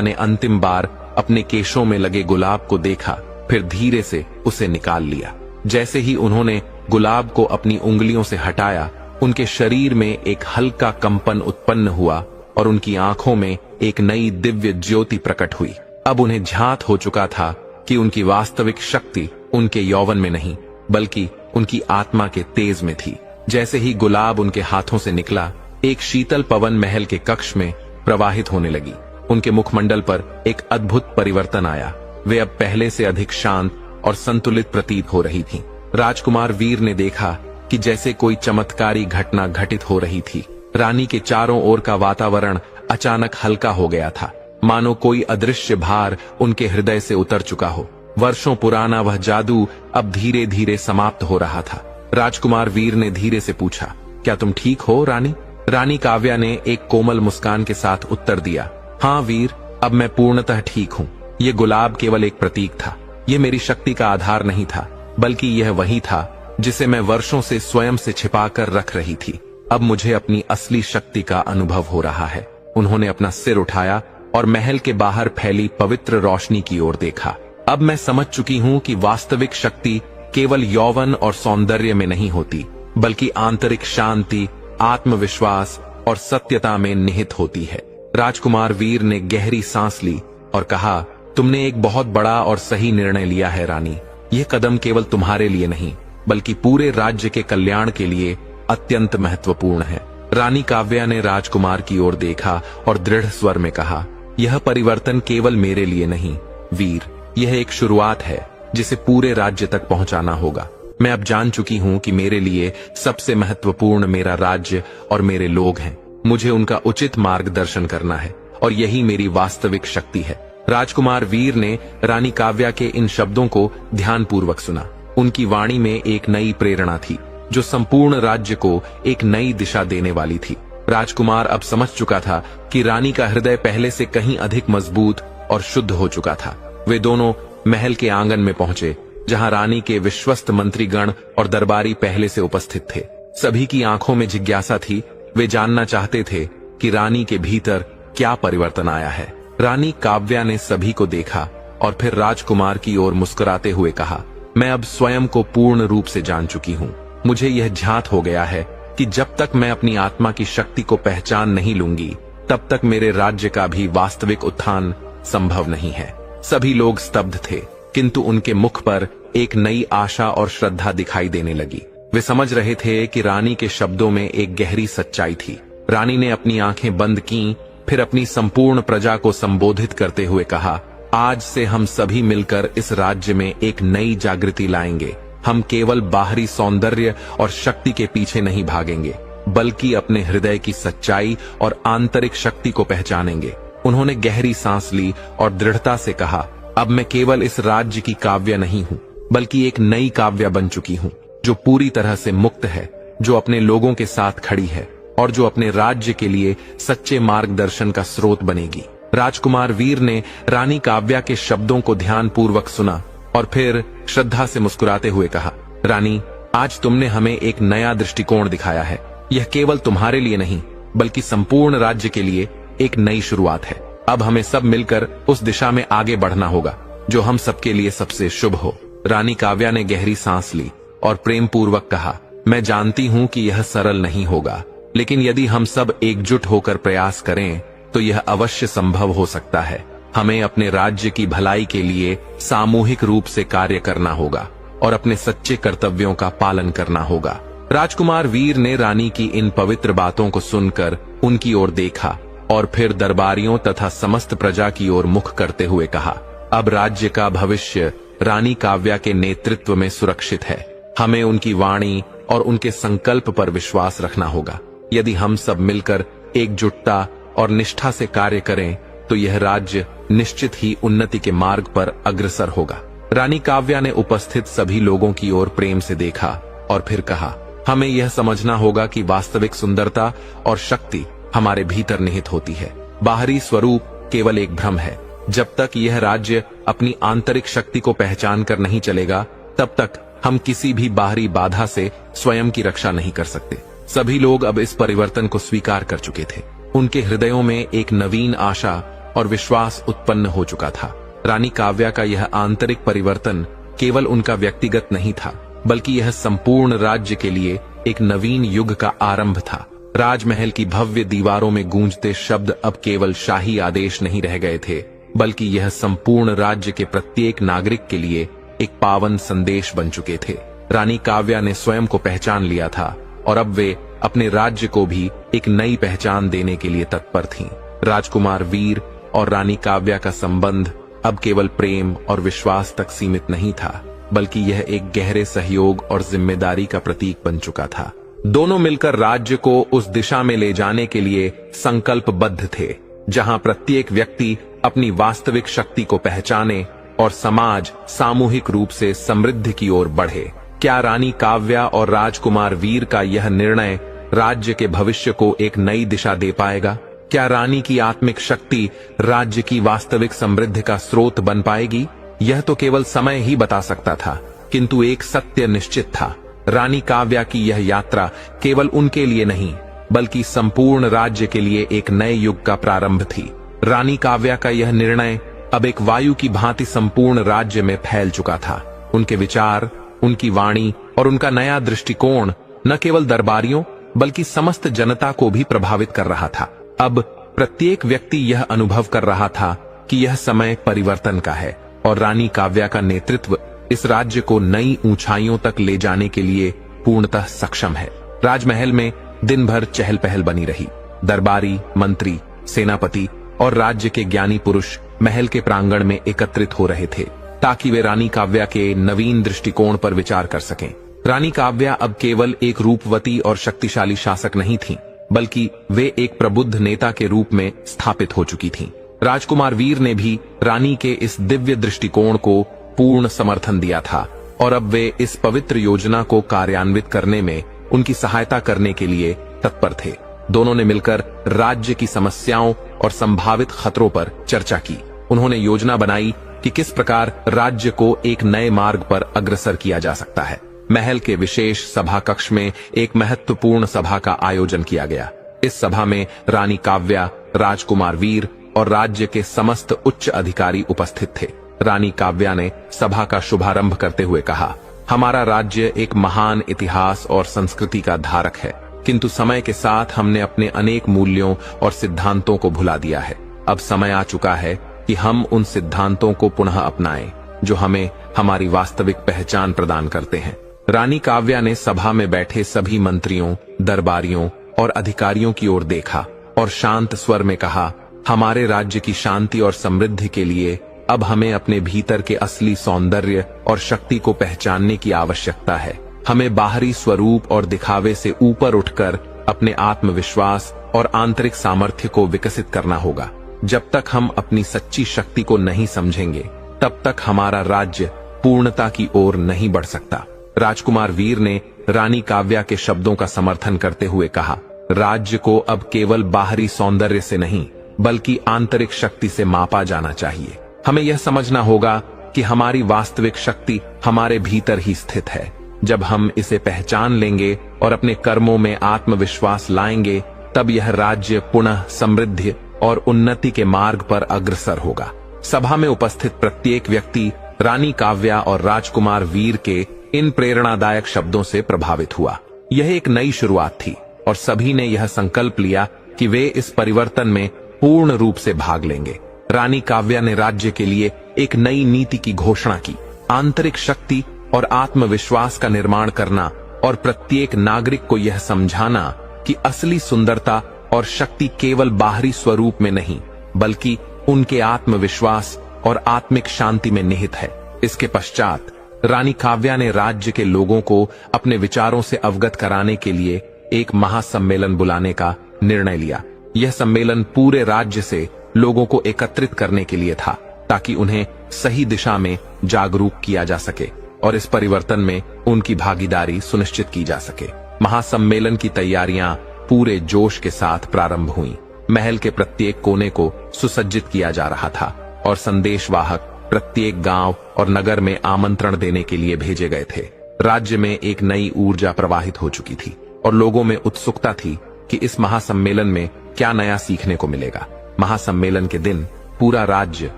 ने अंतिम बार अपने केशों में लगे गुलाब को देखा, फिर धीरे से उसे निकाल लिया। जैसे ही उन्होंने गुलाब को अपनी उंगलियों से हटाया, उनके शरीर में एक हल्का कंपन उत्पन्न हुआ और उनकी आंखों में एक नई दिव्य ज्योति प्रकट हुई। अब उन्हें झांत हो चुका था कि उनकी वास्तविक शक्ति उनके यौवन में नहीं, बल्कि उनकी आत्मा के तेज में थी। जैसे ही गुलाब उनके हाथों से निकला, एक शीतल पवन महल के कक्ष में प्रवाहित होने लगी। उनके मुखमंडल पर एक अद्भुत परिवर्तन आया। वे अब पहले से अधिक शांत और संतुलित प्रतीत हो रही थीं। राजकुमार वीर ने देखा कि जैसे कोई चमत्कारी घटना घटित हो रही थी। रानी के चारों ओर का वातावरण अचानक हल्का हो गया था, मानो कोई अदृश्य भार उनके हृदय से उतर चुका हो। वर्षों पुराना वह जादू अब धीरे धीरे समाप्त हो रहा था। राजकुमार वीर ने धीरे से पूछा, क्या तुम ठीक हो रानी? रानी काव्या ने एक कोमल मुस्कान के साथ उत्तर दिया, हाँ वीर, अब मैं पूर्णतः ठीक हूँ। ये गुलाब केवल एक प्रतीक था। ये मेरी शक्ति का आधार नहीं था, बल्कि यह वही था जिसे मैं वर्षों से स्वयं से छिपाकर रख रही थी। अब मुझे अपनी असली शक्ति का अनुभव हो रहा है। उन्होंने अपना सिर उठाया और महल के बाहर फैली पवित्र रोशनी की ओर देखा। अब मैं समझ चुकी हूँ कि वास्तविक शक्ति केवल यौवन और सौंदर्य में नहीं होती, बल्कि आंतरिक शांति, आत्मविश्वास और सत्यता में निहित होती है। राजकुमार वीर ने गहरी सांस ली और कहा, तुमने एक बहुत बड़ा और सही निर्णय लिया है रानी। यह कदम केवल तुम्हारे लिए नहीं, बल्कि पूरे राज्य के कल्याण के लिए अत्यंत महत्वपूर्ण है। रानी काव्या ने राजकुमार की ओर देखा और दृढ़ स्वर में कहा, यह परिवर्तन केवल मेरे लिए नहीं वीर, यह एक शुरुआत है जिसे पूरे राज्य तक पहुंचाना होगा। मैं अब जान चुकी हूं कि मेरे लिए सबसे महत्वपूर्ण मेरा राज्य और मेरे लोग हैं। मुझे उनका उचित मार्गदर्शन करना है और यही मेरी वास्तविक शक्ति है। राजकुमार वीर ने रानी काव्या के इन शब्दों को ध्यानपूर्वक सुना। उनकी वाणी में एक नई प्रेरणा थी जो संपूर्ण राज्य को एक नई दिशा देने वाली थी। राजकुमार अब समझ चुका था कि रानी का हृदय पहले से कहीं अधिक मजबूत और शुद्ध हो चुका था। वे दोनों महल के आंगन में पहुंचे, जहां रानी के विश्वस्त मंत्रीगण और दरबारी पहले से उपस्थित थे। सभी की आंखों में जिज्ञासा थी। वे जानना चाहते थे कि रानी के भीतर क्या परिवर्तन आया है। रानी काव्या ने सभी को देखा और फिर राजकुमार की ओर मुस्कुराते हुए कहा, मैं अब स्वयं को पूर्ण रूप से जान चुकी हूँ। मुझे यह झांत हो गया है कि जब तक मैं अपनी आत्मा की शक्ति को पहचान नहीं लूंगी, तब तक मेरे राज्य का भी वास्तविक उत्थान संभव नहीं है। सभी लोग स्तब्ध थे, किंतु उनके मुख पर एक नई आशा और श्रद्धा दिखाई देने लगी। वे समझ रहे थे कि रानी के शब्दों में एक गहरी सच्चाई थी। रानी ने अपनी आंखें बंद कीं, फिर अपनी संपूर्ण प्रजा को संबोधित करते हुए कहा, आज से हम सभी मिलकर इस राज्य में एक नई जागृति लाएंगे। हम केवल बाहरी सौंदर्य और शक्ति के पीछे नहीं भागेंगे, बल्कि अपने हृदय की सच्चाई और आंतरिक शक्ति को पहचानेंगे। उन्होंने गहरी सांस ली और दृढ़ता से कहा, अब मैं केवल इस राज्य की काव्या नहीं हूँ, बल्कि एक नई काव्या बन चुकी हूँ, जो पूरी तरह से मुक्त है, जो अपने लोगों के साथ खड़ी है और जो अपने राज्य के लिए सच्चे मार्गदर्शन का स्रोत बनेगी। राजकुमार वीर ने रानी काव्या के शब्दों को ध्यानपूर्वक सुना और फिर श्रद्धा से मुस्कुराते हुए कहा, रानी, आज तुमने हमें एक नया दृष्टिकोण दिखाया है। यह केवल तुम्हारे लिए नहीं, बल्कि संपूर्ण राज्य के लिए एक नई शुरुआत है। अब हमें सब मिलकर उस दिशा में आगे बढ़ना होगा जो हम सबके लिए सबसे शुभ हो। रानी काव्या ने गहरी सांस ली और प्रेम पूर्वक कहा, मैं जानती हूँ कि यह सरल नहीं होगा, लेकिन यदि हम सब एकजुट होकर प्रयास करें तो यह अवश्य संभव हो सकता है। हमें अपने राज्य की भलाई के लिए सामूहिक रूप से कार्य करना होगा और अपने सच्चे कर्तव्यों का पालन करना होगा। राजकुमार वीर ने रानी की इन पवित्र बातों को सुनकर उनकी ओर देखा और फिर दरबारियों तथा समस्त प्रजा की ओर मुख करते हुए कहा, अब राज्य का भविष्य रानी काव्या के नेतृत्व में सुरक्षित है। हमें उनकी वाणी और उनके संकल्प पर विश्वास रखना होगा। यदि हम सब मिलकर एकजुटता और निष्ठा से कार्य करें तो यह राज्य निश्चित ही उन्नति के मार्ग पर अग्रसर होगा। रानी काव्या ने उपस्थित सभी लोगों की ओर प्रेम से देखा और फिर कहा, हमें यह समझना होगा कि वास्तविक सुंदरता और शक्ति हमारे भीतर निहित होती है। बाहरी स्वरूप केवल एक भ्रम है। जब तक यह राज्य अपनी आंतरिक शक्ति को पहचान कर नहीं चलेगा, तब तक हम किसी भी बाहरी बाधा से स्वयं की रक्षा नहीं कर सकते। सभी लोग अब इस परिवर्तन को स्वीकार कर चुके थे। उनके हृदयों में एक नवीन आशा और विश्वास उत्पन्न हो चुका था। रानी काव्या का यह आंतरिक परिवर्तन केवल उनका व्यक्तिगत नहीं था, बल्कि यह संपूर्ण राज्य के लिए एक नवीन युग का आरंभ था। राजमहल की भव्य दीवारों में गूंजते शब्द अब केवल शाही आदेश नहीं रह गए थे, बल्कि यह संपूर्ण राज्य के प्रत्येक नागरिक के लिए एक पावन संदेश बन चुके थे। रानी काव्या ने स्वयं को पहचान लिया था और अब वे अपने राज्य को भी एक नई पहचान देने के लिए तत्पर थीं। राजकुमार वीर और रानी काव्या का संबंध अब केवल प्रेम और विश्वास तक सीमित नहीं था, बल्कि यह एक गहरे सहयोग और जिम्मेदारी का प्रतीक बन चुका था। दोनों मिलकर राज्य को उस दिशा में ले जाने के लिए संकल्पबद्ध थे, जहां प्रत्येक व्यक्ति अपनी वास्तविक शक्ति को पहचाने और समाज सामूहिक रूप से समृद्धि की ओर बढ़े। क्या रानी काव्या और राजकुमार वीर का यह निर्णय राज्य के भविष्य को एक नई दिशा दे पाएगा? क्या रानी की आत्मिक शक्ति राज्य की वास्तविक समृद्धि का स्रोत बन पाएगी? यह तो केवल समय ही बता सकता था, किंतु एक सत्य निश्चित था। रानी काव्या की यह यात्रा केवल उनके लिए नहीं, बल्कि संपूर्ण राज्य के लिए एक नए युग का प्रारंभ थी। रानी काव्या का यह निर्णय अब एक वायु की भांति संपूर्ण राज्य में फैल चुका था। उनके विचार, उनकी वाणी और उनका नया दृष्टिकोण न केवल दरबारियों बल्कि समस्त जनता को भी प्रभावित कर रहा था। अब प्रत्येक व्यक्ति यह अनुभव कर रहा था कि यह समय परिवर्तन का है और रानी काव्या का नेतृत्व इस राज्य को नई ऊंचाइयों तक ले जाने के लिए पूर्णतः सक्षम है। राजमहल में दिन भर चहल पहल बनी रही। दरबारी, मंत्री, सेनापति और राज्य के ज्ञानी पुरुष महल के प्रांगण में एकत्रित हो रहे थे, ताकि वे रानी काव्या के नवीन दृष्टिकोण पर विचार कर सकें। रानी काव्या अब केवल एक रूपवती और शक्तिशाली शासक नहीं थीं, बल्कि वे एक प्रबुद्ध नेता के रूप में स्थापित हो चुकी थीं। राजकुमार वीर ने भी रानी के इस दिव्य दृष्टिकोण को पूर्ण समर्थन दिया था और अब वे इस पवित्र योजना को कार्यान्वित करने में उनकी सहायता करने के लिए तत्पर थे। दोनों ने मिलकर राज्य की समस्याओं और संभावित खतरों पर चर्चा की। उन्होंने योजना बनाई कि किस प्रकार राज्य को एक नए मार्ग पर अग्रसर किया जा सकता है। महल के विशेष सभा कक्ष में एक महत्वपूर्ण सभा का आयोजन किया गया। इस सभा में रानी काव्या, राजकुमार वीर और राज्य के समस्त उच्च अधिकारी उपस्थित थे। रानी काव्या ने सभा का शुभारंभ करते हुए कहा, हमारा राज्य एक महान इतिहास और संस्कृति का धारक है, किंतु समय के साथ हमने अपने अनेक मूल्यों और सिद्धांतों को भुला दिया है। अब समय आ चुका है कि हम उन सिद्धांतों को पुनः अपनाएं, जो हमें हमारी वास्तविक पहचान प्रदान करते हैं। रानी काव्या ने सभा में बैठे सभी मंत्रियों, दरबारियों और अधिकारियों की ओर देखा और शांत स्वर में कहा, हमारे राज्य की शांति और समृद्धि के लिए अब हमें अपने भीतर के असली सौंदर्य और शक्ति को पहचानने की आवश्यकता है। हमें बाहरी स्वरूप और दिखावे से ऊपर उठकर अपने आत्मविश्वास और आंतरिक सामर्थ्य को विकसित करना होगा। जब तक हम अपनी सच्ची शक्ति को नहीं समझेंगे, तब तक हमारा राज्य पूर्णता की ओर नहीं बढ़ सकता। राजकुमार वीर ने रानी काव्या के शब्दों का समर्थन करते हुए कहा, राज्य को अब केवल बाहरी सौंदर्य से नहीं, बल्कि आंतरिक शक्ति से मापा जाना चाहिए। हमें यह समझना होगा कि हमारी वास्तविक शक्ति हमारे भीतर ही स्थित है। जब हम इसे पहचान लेंगे और अपने कर्मों में आत्मविश्वास लाएंगे, तब यह राज्य पुनः समृद्धि और उन्नति के मार्ग पर अग्रसर होगा। सभा में उपस्थित प्रत्येक व्यक्ति रानी काव्या और राजकुमार वीर के इन प्रेरणादायक शब्दों से प्रभावित हुआ। यह एक नई शुरुआत थी और सभी ने यह संकल्प लिया कि वे इस परिवर्तन में पूर्ण रूप से भाग लेंगे। रानी काव्या ने राज्य के लिए एक नई नीति की घोषणा की, आंतरिक शक्ति और आत्मविश्वास का निर्माण करना और प्रत्येक नागरिक को यह समझाना कि असली सुंदरता और शक्ति केवल बाहरी स्वरूप में नहीं, बल्कि उनके आत्मविश्वास और आत्मिक शांति में निहित है। इसके पश्चात रानी काव्या ने राज्य के लोगों को अपने विचारों से अवगत कराने के लिए एक महासम्मेलन बुलाने का निर्णय लिया। यह सम्मेलन पूरे राज्य से लोगों को एकत्रित करने के लिए था, ताकि उन्हें सही दिशा में जागरूक किया जा सके और इस परिवर्तन में उनकी भागीदारी सुनिश्चित की जा सके। महासम्मेलन की तैयारियां पूरे जोश के साथ प्रारंभ हुईं। महल के प्रत्येक कोने को सुसज्जित किया जा रहा था और संदेशवाहक प्रत्येक गांव और नगर में आमंत्रण देने के लिए भेजे गए थे। राज्य में एक नई ऊर्जा प्रवाहित हो चुकी थी और लोगों में उत्सुकता थी कि इस महासम्मेलन में क्या नया सीखने को मिलेगा। महासम्मेलन के दिन पूरा राज्य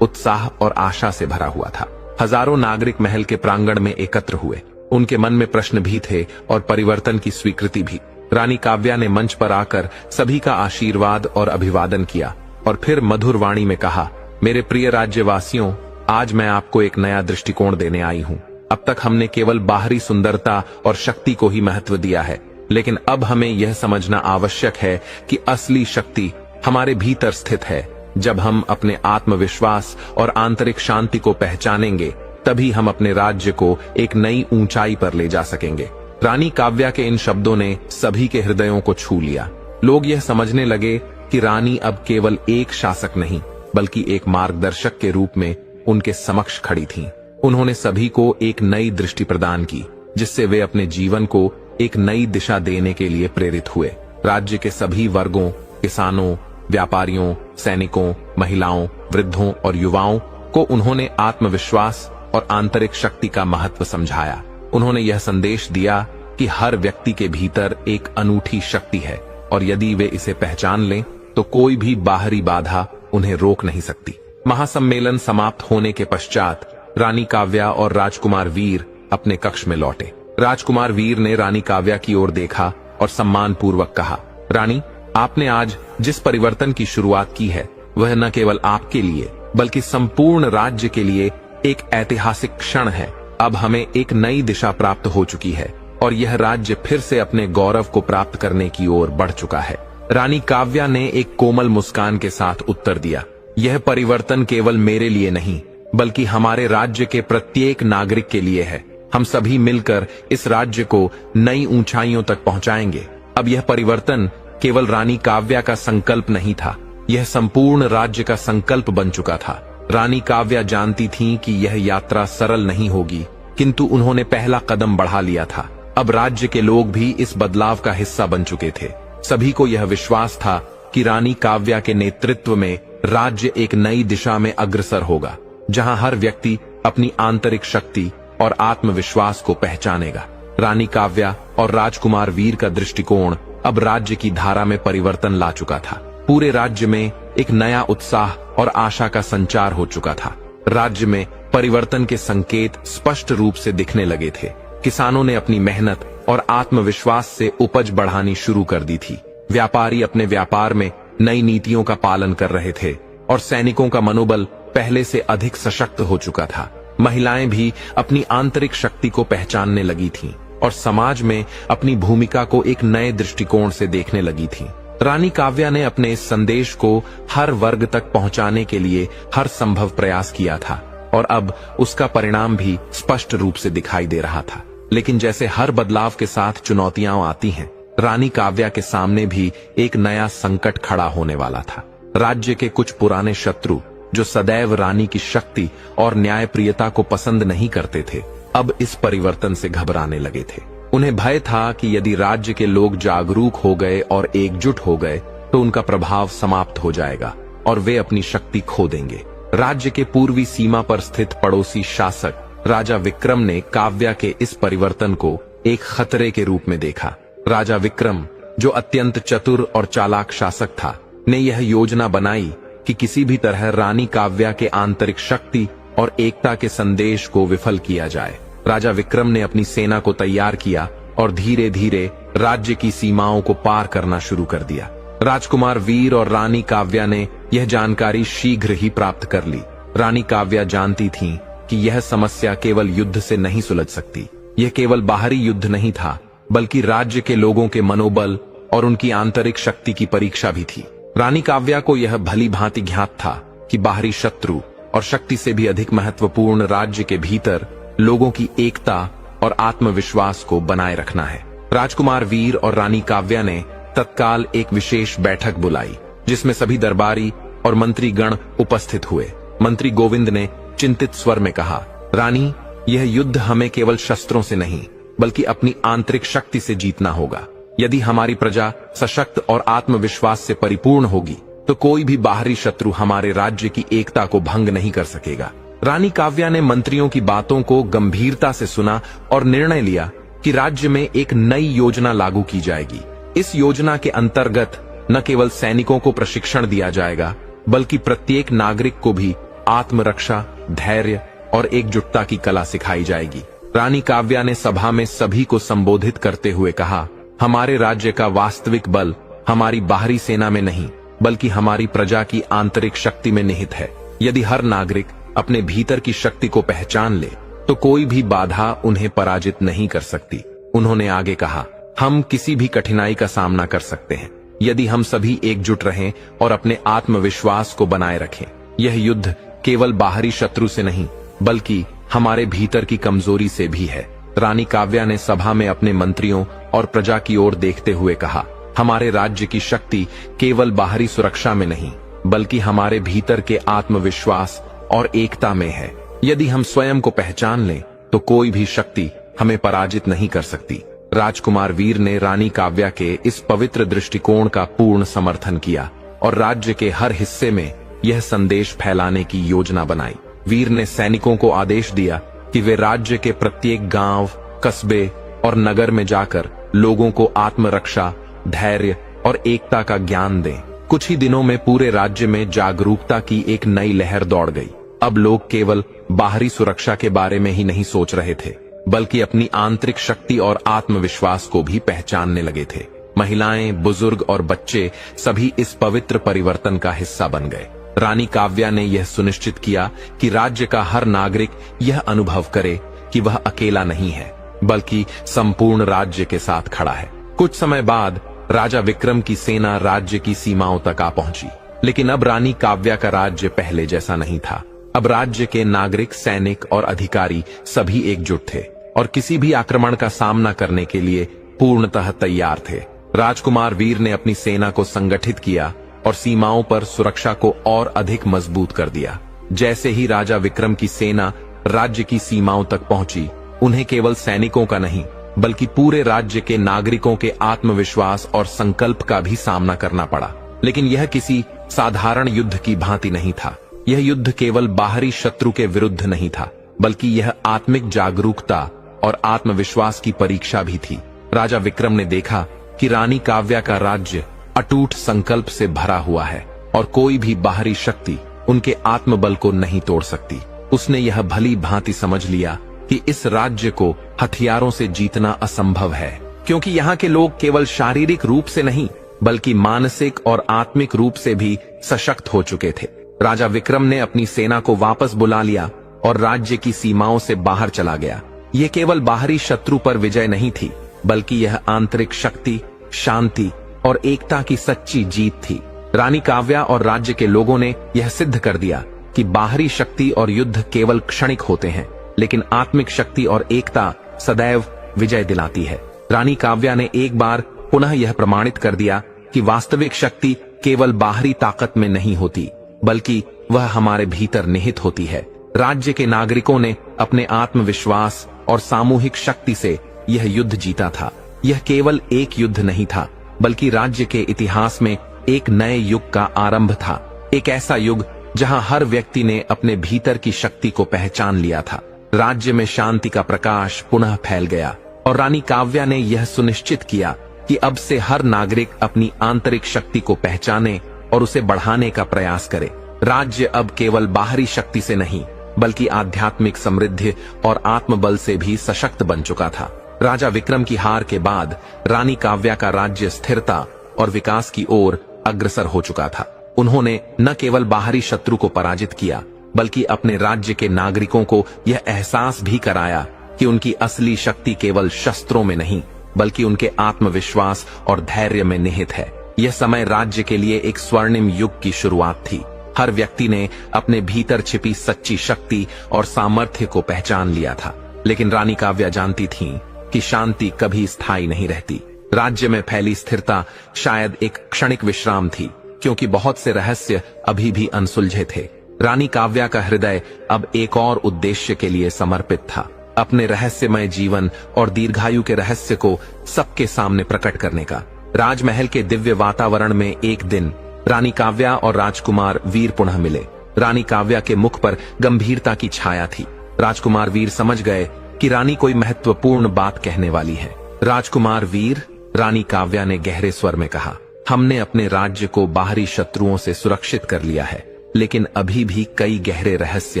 उत्साह और आशा से भरा हुआ था। हजारों नागरिक महल के प्रांगण में एकत्र हुए। उनके मन में प्रश्न भी थे और परिवर्तन की स्वीकृति भी। रानी काव्या ने मंच पर आकर सभी का आशीर्वाद और अभिवादन किया और फिर मधुर वाणी में कहा, मेरे प्रिय राज्यवासियों, आज मैं आपको एक नया दृष्टिकोण देने आई हूँ। अब तक हमने केवल बाहरी सुंदरता और शक्ति को ही महत्व दिया है, लेकिन अब हमें यह समझना आवश्यक है कि असली शक्ति हमारे भीतर स्थित है। जब हम अपने आत्मविश्वास और आंतरिक शांति को पहचानेंगे, तभी हम अपने राज्य को एक नई ऊंचाई पर ले जा सकेंगे। रानी काव्या के इन शब्दों ने सभी के हृदयों को छू लिया। लोग यह समझने लगे कि रानी अब केवल एक शासक नहीं, बल्कि एक मार्गदर्शक के रूप में उनके समक्ष खड़ी थीं। उन्होंने सभी को एक नई दृष्टि प्रदान की, जिससे वे अपने जीवन को एक नई दिशा देने के लिए प्रेरित हुए। राज्य के सभी वर्गों, किसानों, व्यापारियों, सैनिकों, महिलाओं, वृद्धों और युवाओं को उन्होंने आत्मविश्वास और आंतरिक शक्ति का महत्व समझाया। उन्होंने यह संदेश दिया कि हर व्यक्ति के भीतर एक अनूठी शक्ति है और यदि वे इसे पहचान लें तो कोई भी बाहरी बाधा उन्हें रोक नहीं सकती। महासम्मेलन समाप्त होने के पश्चात रानी काव्या और राजकुमार वीर अपने कक्ष में लौटे। राजकुमार वीर ने रानी काव्या की ओर देखा और सम्मान पूर्वक कहा, रानी, आपने आज जिस परिवर्तन की शुरुआत की है वह न केवल आपके लिए बल्कि संपूर्ण राज्य के लिए एक ऐतिहासिक क्षण है। अब हमें एक नई दिशा प्राप्त हो चुकी है और यह राज्य फिर से अपने गौरव को प्राप्त करने की ओर बढ़ चुका है। रानी काव्या ने एक कोमल मुस्कान के साथ उत्तर दिया, यह परिवर्तन केवल मेरे लिए नहीं बल्कि हमारे राज्य के प्रत्येक नागरिक के लिए है। हम सभी मिलकर इस राज्य को नई ऊंचाइयों तक पहुंचाएंगे। अब यह परिवर्तन केवल रानी काव्या का संकल्प नहीं था, यह संपूर्ण राज्य का संकल्प बन चुका था। रानी काव्या जानती थीं कि यह यात्रा सरल नहीं होगी, किंतु उन्होंने पहला कदम बढ़ा लिया था। अब राज्य के लोग भी इस बदलाव का हिस्सा बन चुके थे। सभी को यह विश्वास था कि रानी काव्या के नेतृत्व में राज्य एक नई दिशा में अग्रसर होगा, जहां हर व्यक्ति अपनी आंतरिक शक्ति और आत्मविश्वास को पहचानेगा। रानी काव्या और राजकुमार वीर का दृष्टिकोण अब राज्य की धारा में परिवर्तन ला चुका था। पूरे राज्य में एक नया उत्साह और आशा का संचार हो चुका था। राज्य में परिवर्तन के संकेत स्पष्ट रूप से दिखने लगे थे। किसानों ने अपनी मेहनत और आत्मविश्वास से उपज बढ़ानी शुरू कर दी थी। व्यापारी अपने व्यापार में नई नीतियों का पालन कर रहे थे और सैनिकों का मनोबल पहले से अधिक सशक्त हो चुका था। महिलाएं भी अपनी आंतरिक शक्ति को पहचानने लगी थीं और समाज में अपनी भूमिका को एक नए दृष्टिकोण से देखने लगी थीं। रानी काव्या ने अपने इस संदेश को हर वर्ग तक पहुंचाने के लिए हर संभव प्रयास किया था और अब उसका परिणाम भी स्पष्ट रूप से दिखाई दे रहा था। लेकिन जैसे हर बदलाव के साथ चुनौतियां आती हैं, रानी काव्या के सामने भी एक नया संकट खड़ा होने वाला था। राज्य के कुछ पुराने शत्रु जो सदैव रानी की शक्ति और न्यायप्रियता को पसंद नहीं करते थे, अब इस परिवर्तन से घबराने लगे थे। उन्हें भय था कि यदि राज्य के लोग जागरूक हो गए और एकजुट हो गए तो उनका प्रभाव समाप्त हो जाएगा और वे अपनी शक्ति खो देंगे। राज्य के पूर्वी सीमा पर स्थित पड़ोसी शासक राजा विक्रम ने काव्या के इस परिवर्तन को एक खतरे के रूप में देखा। राजा विक्रम, जो अत्यंत चतुर और चालाक शासक था, ने यह योजना बनाई कि किसी भी तरह रानी काव्या के आंतरिक शक्ति और एकता के संदेश को विफल किया जाए। राजा विक्रम ने अपनी सेना को तैयार किया और धीरे धीरे राज्य की सीमाओं को पार करना शुरू कर दिया। राजकुमार वीर और रानी काव्या ने यह जानकारी शीघ्र ही प्राप्त कर ली। रानी काव्या जानती थीं कि यह समस्या केवल युद्ध से नहीं सुलझ सकती। यह केवल बाहरी युद्ध नहीं था, बल्कि राज्य के लोगों के मनोबल और उनकी आंतरिक शक्ति की परीक्षा भी थी। रानी काव्या को यह भली भांति ज्ञात था कि बाहरी शत्रु और शक्ति से भी अधिक महत्वपूर्ण राज्य के भीतर लोगों की एकता और आत्मविश्वास को बनाए रखना है। राजकुमार वीर और रानी काव्या ने तत्काल एक विशेष बैठक बुलाई, जिसमें सभी दरबारी और मंत्रीगण उपस्थित हुए। मंत्री गोविंद ने चिंतित स्वर में कहा, रानी, यह युद्ध हमें केवल शस्त्रों से नहीं बल्कि अपनी आंतरिक शक्ति से जीतना होगा। यदि हमारी प्रजा सशक्त और आत्मविश्वास से परिपूर्ण होगी तो कोई भी बाहरी शत्रु हमारे राज्य की एकता को भंग नहीं कर सकेगा। रानी काव्या ने मंत्रियों की बातों को गंभीरता से सुना और निर्णय लिया कि राज्य में एक नई योजना लागू की जाएगी। इस योजना के अंतर्गत न केवल सैनिकों को प्रशिक्षण दिया जाएगा, बल्कि प्रत्येक नागरिक को भी आत्मरक्षा, धैर्य और एकजुटता की कला सिखाई जाएगी। रानी काव्या ने सभा में सभी को संबोधित करते हुए कहा, हमारे राज्य का वास्तविक बल हमारी बाहरी सेना में नहीं, बल्कि हमारी प्रजा की आंतरिक शक्ति में निहित है। यदि हर नागरिक अपने भीतर की शक्ति को पहचान ले तो कोई भी बाधा उन्हें पराजित नहीं कर सकती। उन्होंने आगे कहा, हम किसी भी कठिनाई का सामना कर सकते हैं यदि हम सभी एकजुट रहें और अपने आत्मविश्वास को बनाए रखें। यह युद्ध केवल बाहरी शत्रु से नहीं, बल्कि हमारे भीतर की कमजोरी से भी है। रानी काव्या ने सभा में अपने मंत्रियों और प्रजा की ओर देखते हुए कहा, हमारे राज्य की शक्ति केवल बाहरी सुरक्षा में नहीं, बल्कि हमारे भीतर के आत्मविश्वास और एकता में है। यदि हम स्वयं को पहचान लें तो कोई भी शक्ति हमें पराजित नहीं कर सकती। राजकुमार वीर ने रानी काव्या के इस पवित्र दृष्टिकोण का पूर्ण समर्थन किया और राज्य के हर हिस्से में यह संदेश फैलाने की योजना बनाई। वीर ने सैनिकों को आदेश दिया कि वे राज्य के प्रत्येक गांव, कस्बे और नगर में जाकर लोगों को आत्मरक्षा, धैर्य और एकता का ज्ञान दें। कुछ ही दिनों में पूरे राज्य में जागरूकता की एक नई लहर दौड़ गई। अब लोग केवल बाहरी सुरक्षा के बारे में ही नहीं सोच रहे थे, बल्कि अपनी आंतरिक शक्ति और आत्मविश्वास को भी पहचानने लगे थे। महिलाएं, बुजुर्ग और बच्चे सभी इस पवित्र परिवर्तन का हिस्सा बन गए। रानी काव्या ने यह सुनिश्चित किया कि राज्य का हर नागरिक यह अनुभव करे कि वह अकेला नहीं है, बल्कि संपूर्ण राज्य के साथ खड़ा है। कुछ समय बाद राजा विक्रम की सेना राज्य की सीमाओं तक आ पहुंची, लेकिन अब रानी काव्या का राज्य पहले जैसा नहीं था। अब राज्य के नागरिक, सैनिक और अधिकारी सभी एकजुट थे और किसी भी आक्रमण का सामना करने के लिए पूर्णतः तैयार थे। राजकुमार वीर ने अपनी सेना को संगठित किया और सीमाओं पर सुरक्षा को और अधिक मजबूत कर दिया। जैसे ही राजा विक्रम की सेना राज्य की सीमाओं तक पहुंची, उन्हें केवल सैनिकों का नहीं, बल्कि पूरे राज्य के नागरिकों के आत्मविश्वास और संकल्प का भी सामना करना पड़ा। लेकिन यह किसी साधारण युद्ध की भांति नहीं था। यह युद्ध केवल बाहरी शत्रु के विरुद्ध नहीं था, बल्कि यह आत्मिक जागरूकता और आत्मविश्वास की परीक्षा भी थी। राजा विक्रम ने देखा कि रानी काव्या का राज्य अटूट संकल्प से भरा हुआ है और कोई भी बाहरी शक्ति उनके आत्मबल को नहीं तोड़ सकती। उसने यह भली भांति समझ लिया कि इस राज्य को हथियारों से जीतना असंभव है, क्योंकि यहाँ के लोग केवल शारीरिक रूप से नहीं, बल्कि मानसिक और आत्मिक रूप से भी सशक्त हो चुके थे। राजा विक्रम ने अपनी सेना को वापस बुला लिया और राज्य की सीमाओं से बाहर चला गया। यह केवल बाहरी शत्रु पर विजय नहीं थी, बल्कि यह आंतरिक शक्ति, शांति और एकता की सच्ची जीत थी। रानी काव्या और राज्य के लोगों ने यह सिद्ध कर दिया कि बाहरी शक्ति और युद्ध केवल क्षणिक होते हैं, लेकिन आत्मिक शक्ति और एकता सदैव विजय दिलाती है। रानी काव्या ने एक बार पुनः यह प्रमाणित कर दिया कि वास्तविक शक्ति केवल बाहरी ताकत में नहीं होती, बल्कि वह हमारे भीतर निहित होती है। राज्य के नागरिकों ने अपने आत्मविश्वास और सामूहिक शक्ति से यह युद्ध जीता था। यह केवल एक युद्ध नहीं था, बल्कि राज्य के इतिहास में एक नए युग का आरंभ था। एक ऐसा युग जहां हर व्यक्ति ने अपने भीतर की शक्ति को पहचान लिया था। राज्य में शांति का प्रकाश पुनः फैल गया और रानी काव्या ने यह सुनिश्चित किया कि अब से हर नागरिक अपनी आंतरिक शक्ति को पहचाने और उसे बढ़ाने का प्रयास करे। राज्य अब केवल बाहरी शक्ति से नहीं, बल्कि आध्यात्मिक समृद्धि और आत्मबल से भी सशक्त बन चुका था। राजा विक्रम की हार के बाद रानी काव्या का राज्य स्थिरता और विकास की ओर अग्रसर हो चुका था। उन्होंने न केवल बाहरी शत्रु को पराजित किया, बल्कि अपने राज्य के नागरिकों को यह एहसास भी कराया कि उनकी असली शक्ति केवल शस्त्रों में नहीं, बल्कि उनके आत्मविश्वास और धैर्य में निहित है। यह समय राज्य के लिए एक स्वर्णिम युग की शुरुआत थी। हर व्यक्ति ने अपने भीतर छिपी सच्ची शक्ति और सामर्थ्य को पहचान लिया था। लेकिन रानी काव्या जानती थीं कि शांति कभी स्थायी नहीं रहती। राज्य में फैली स्थिरता शायद एक क्षणिक विश्राम थी, क्योंकि बहुत से रहस्य अभी भी अनसुलझे थे। रानी काव्या का हृदय अब एक और उद्देश्य के लिए समर्पित था। अपने रहस्यमय जीवन और दीर्घायु के रहस्य को सबके सामने प्रकट करने का। राजमहल के दिव्य वातावरण में एक दिन रानी काव्या और राजकुमार वीर पुनः मिले। रानी काव्या के मुख पर गंभीरता की छाया थी। राजकुमार वीर समझ गए कि रानी कोई महत्वपूर्ण बात कहने वाली है। राजकुमार वीर, रानी काव्या ने गहरे स्वर में कहा, हमने अपने राज्य को बाहरी शत्रुओं से सुरक्षित कर लिया है, लेकिन अभी भी कई गहरे रहस्य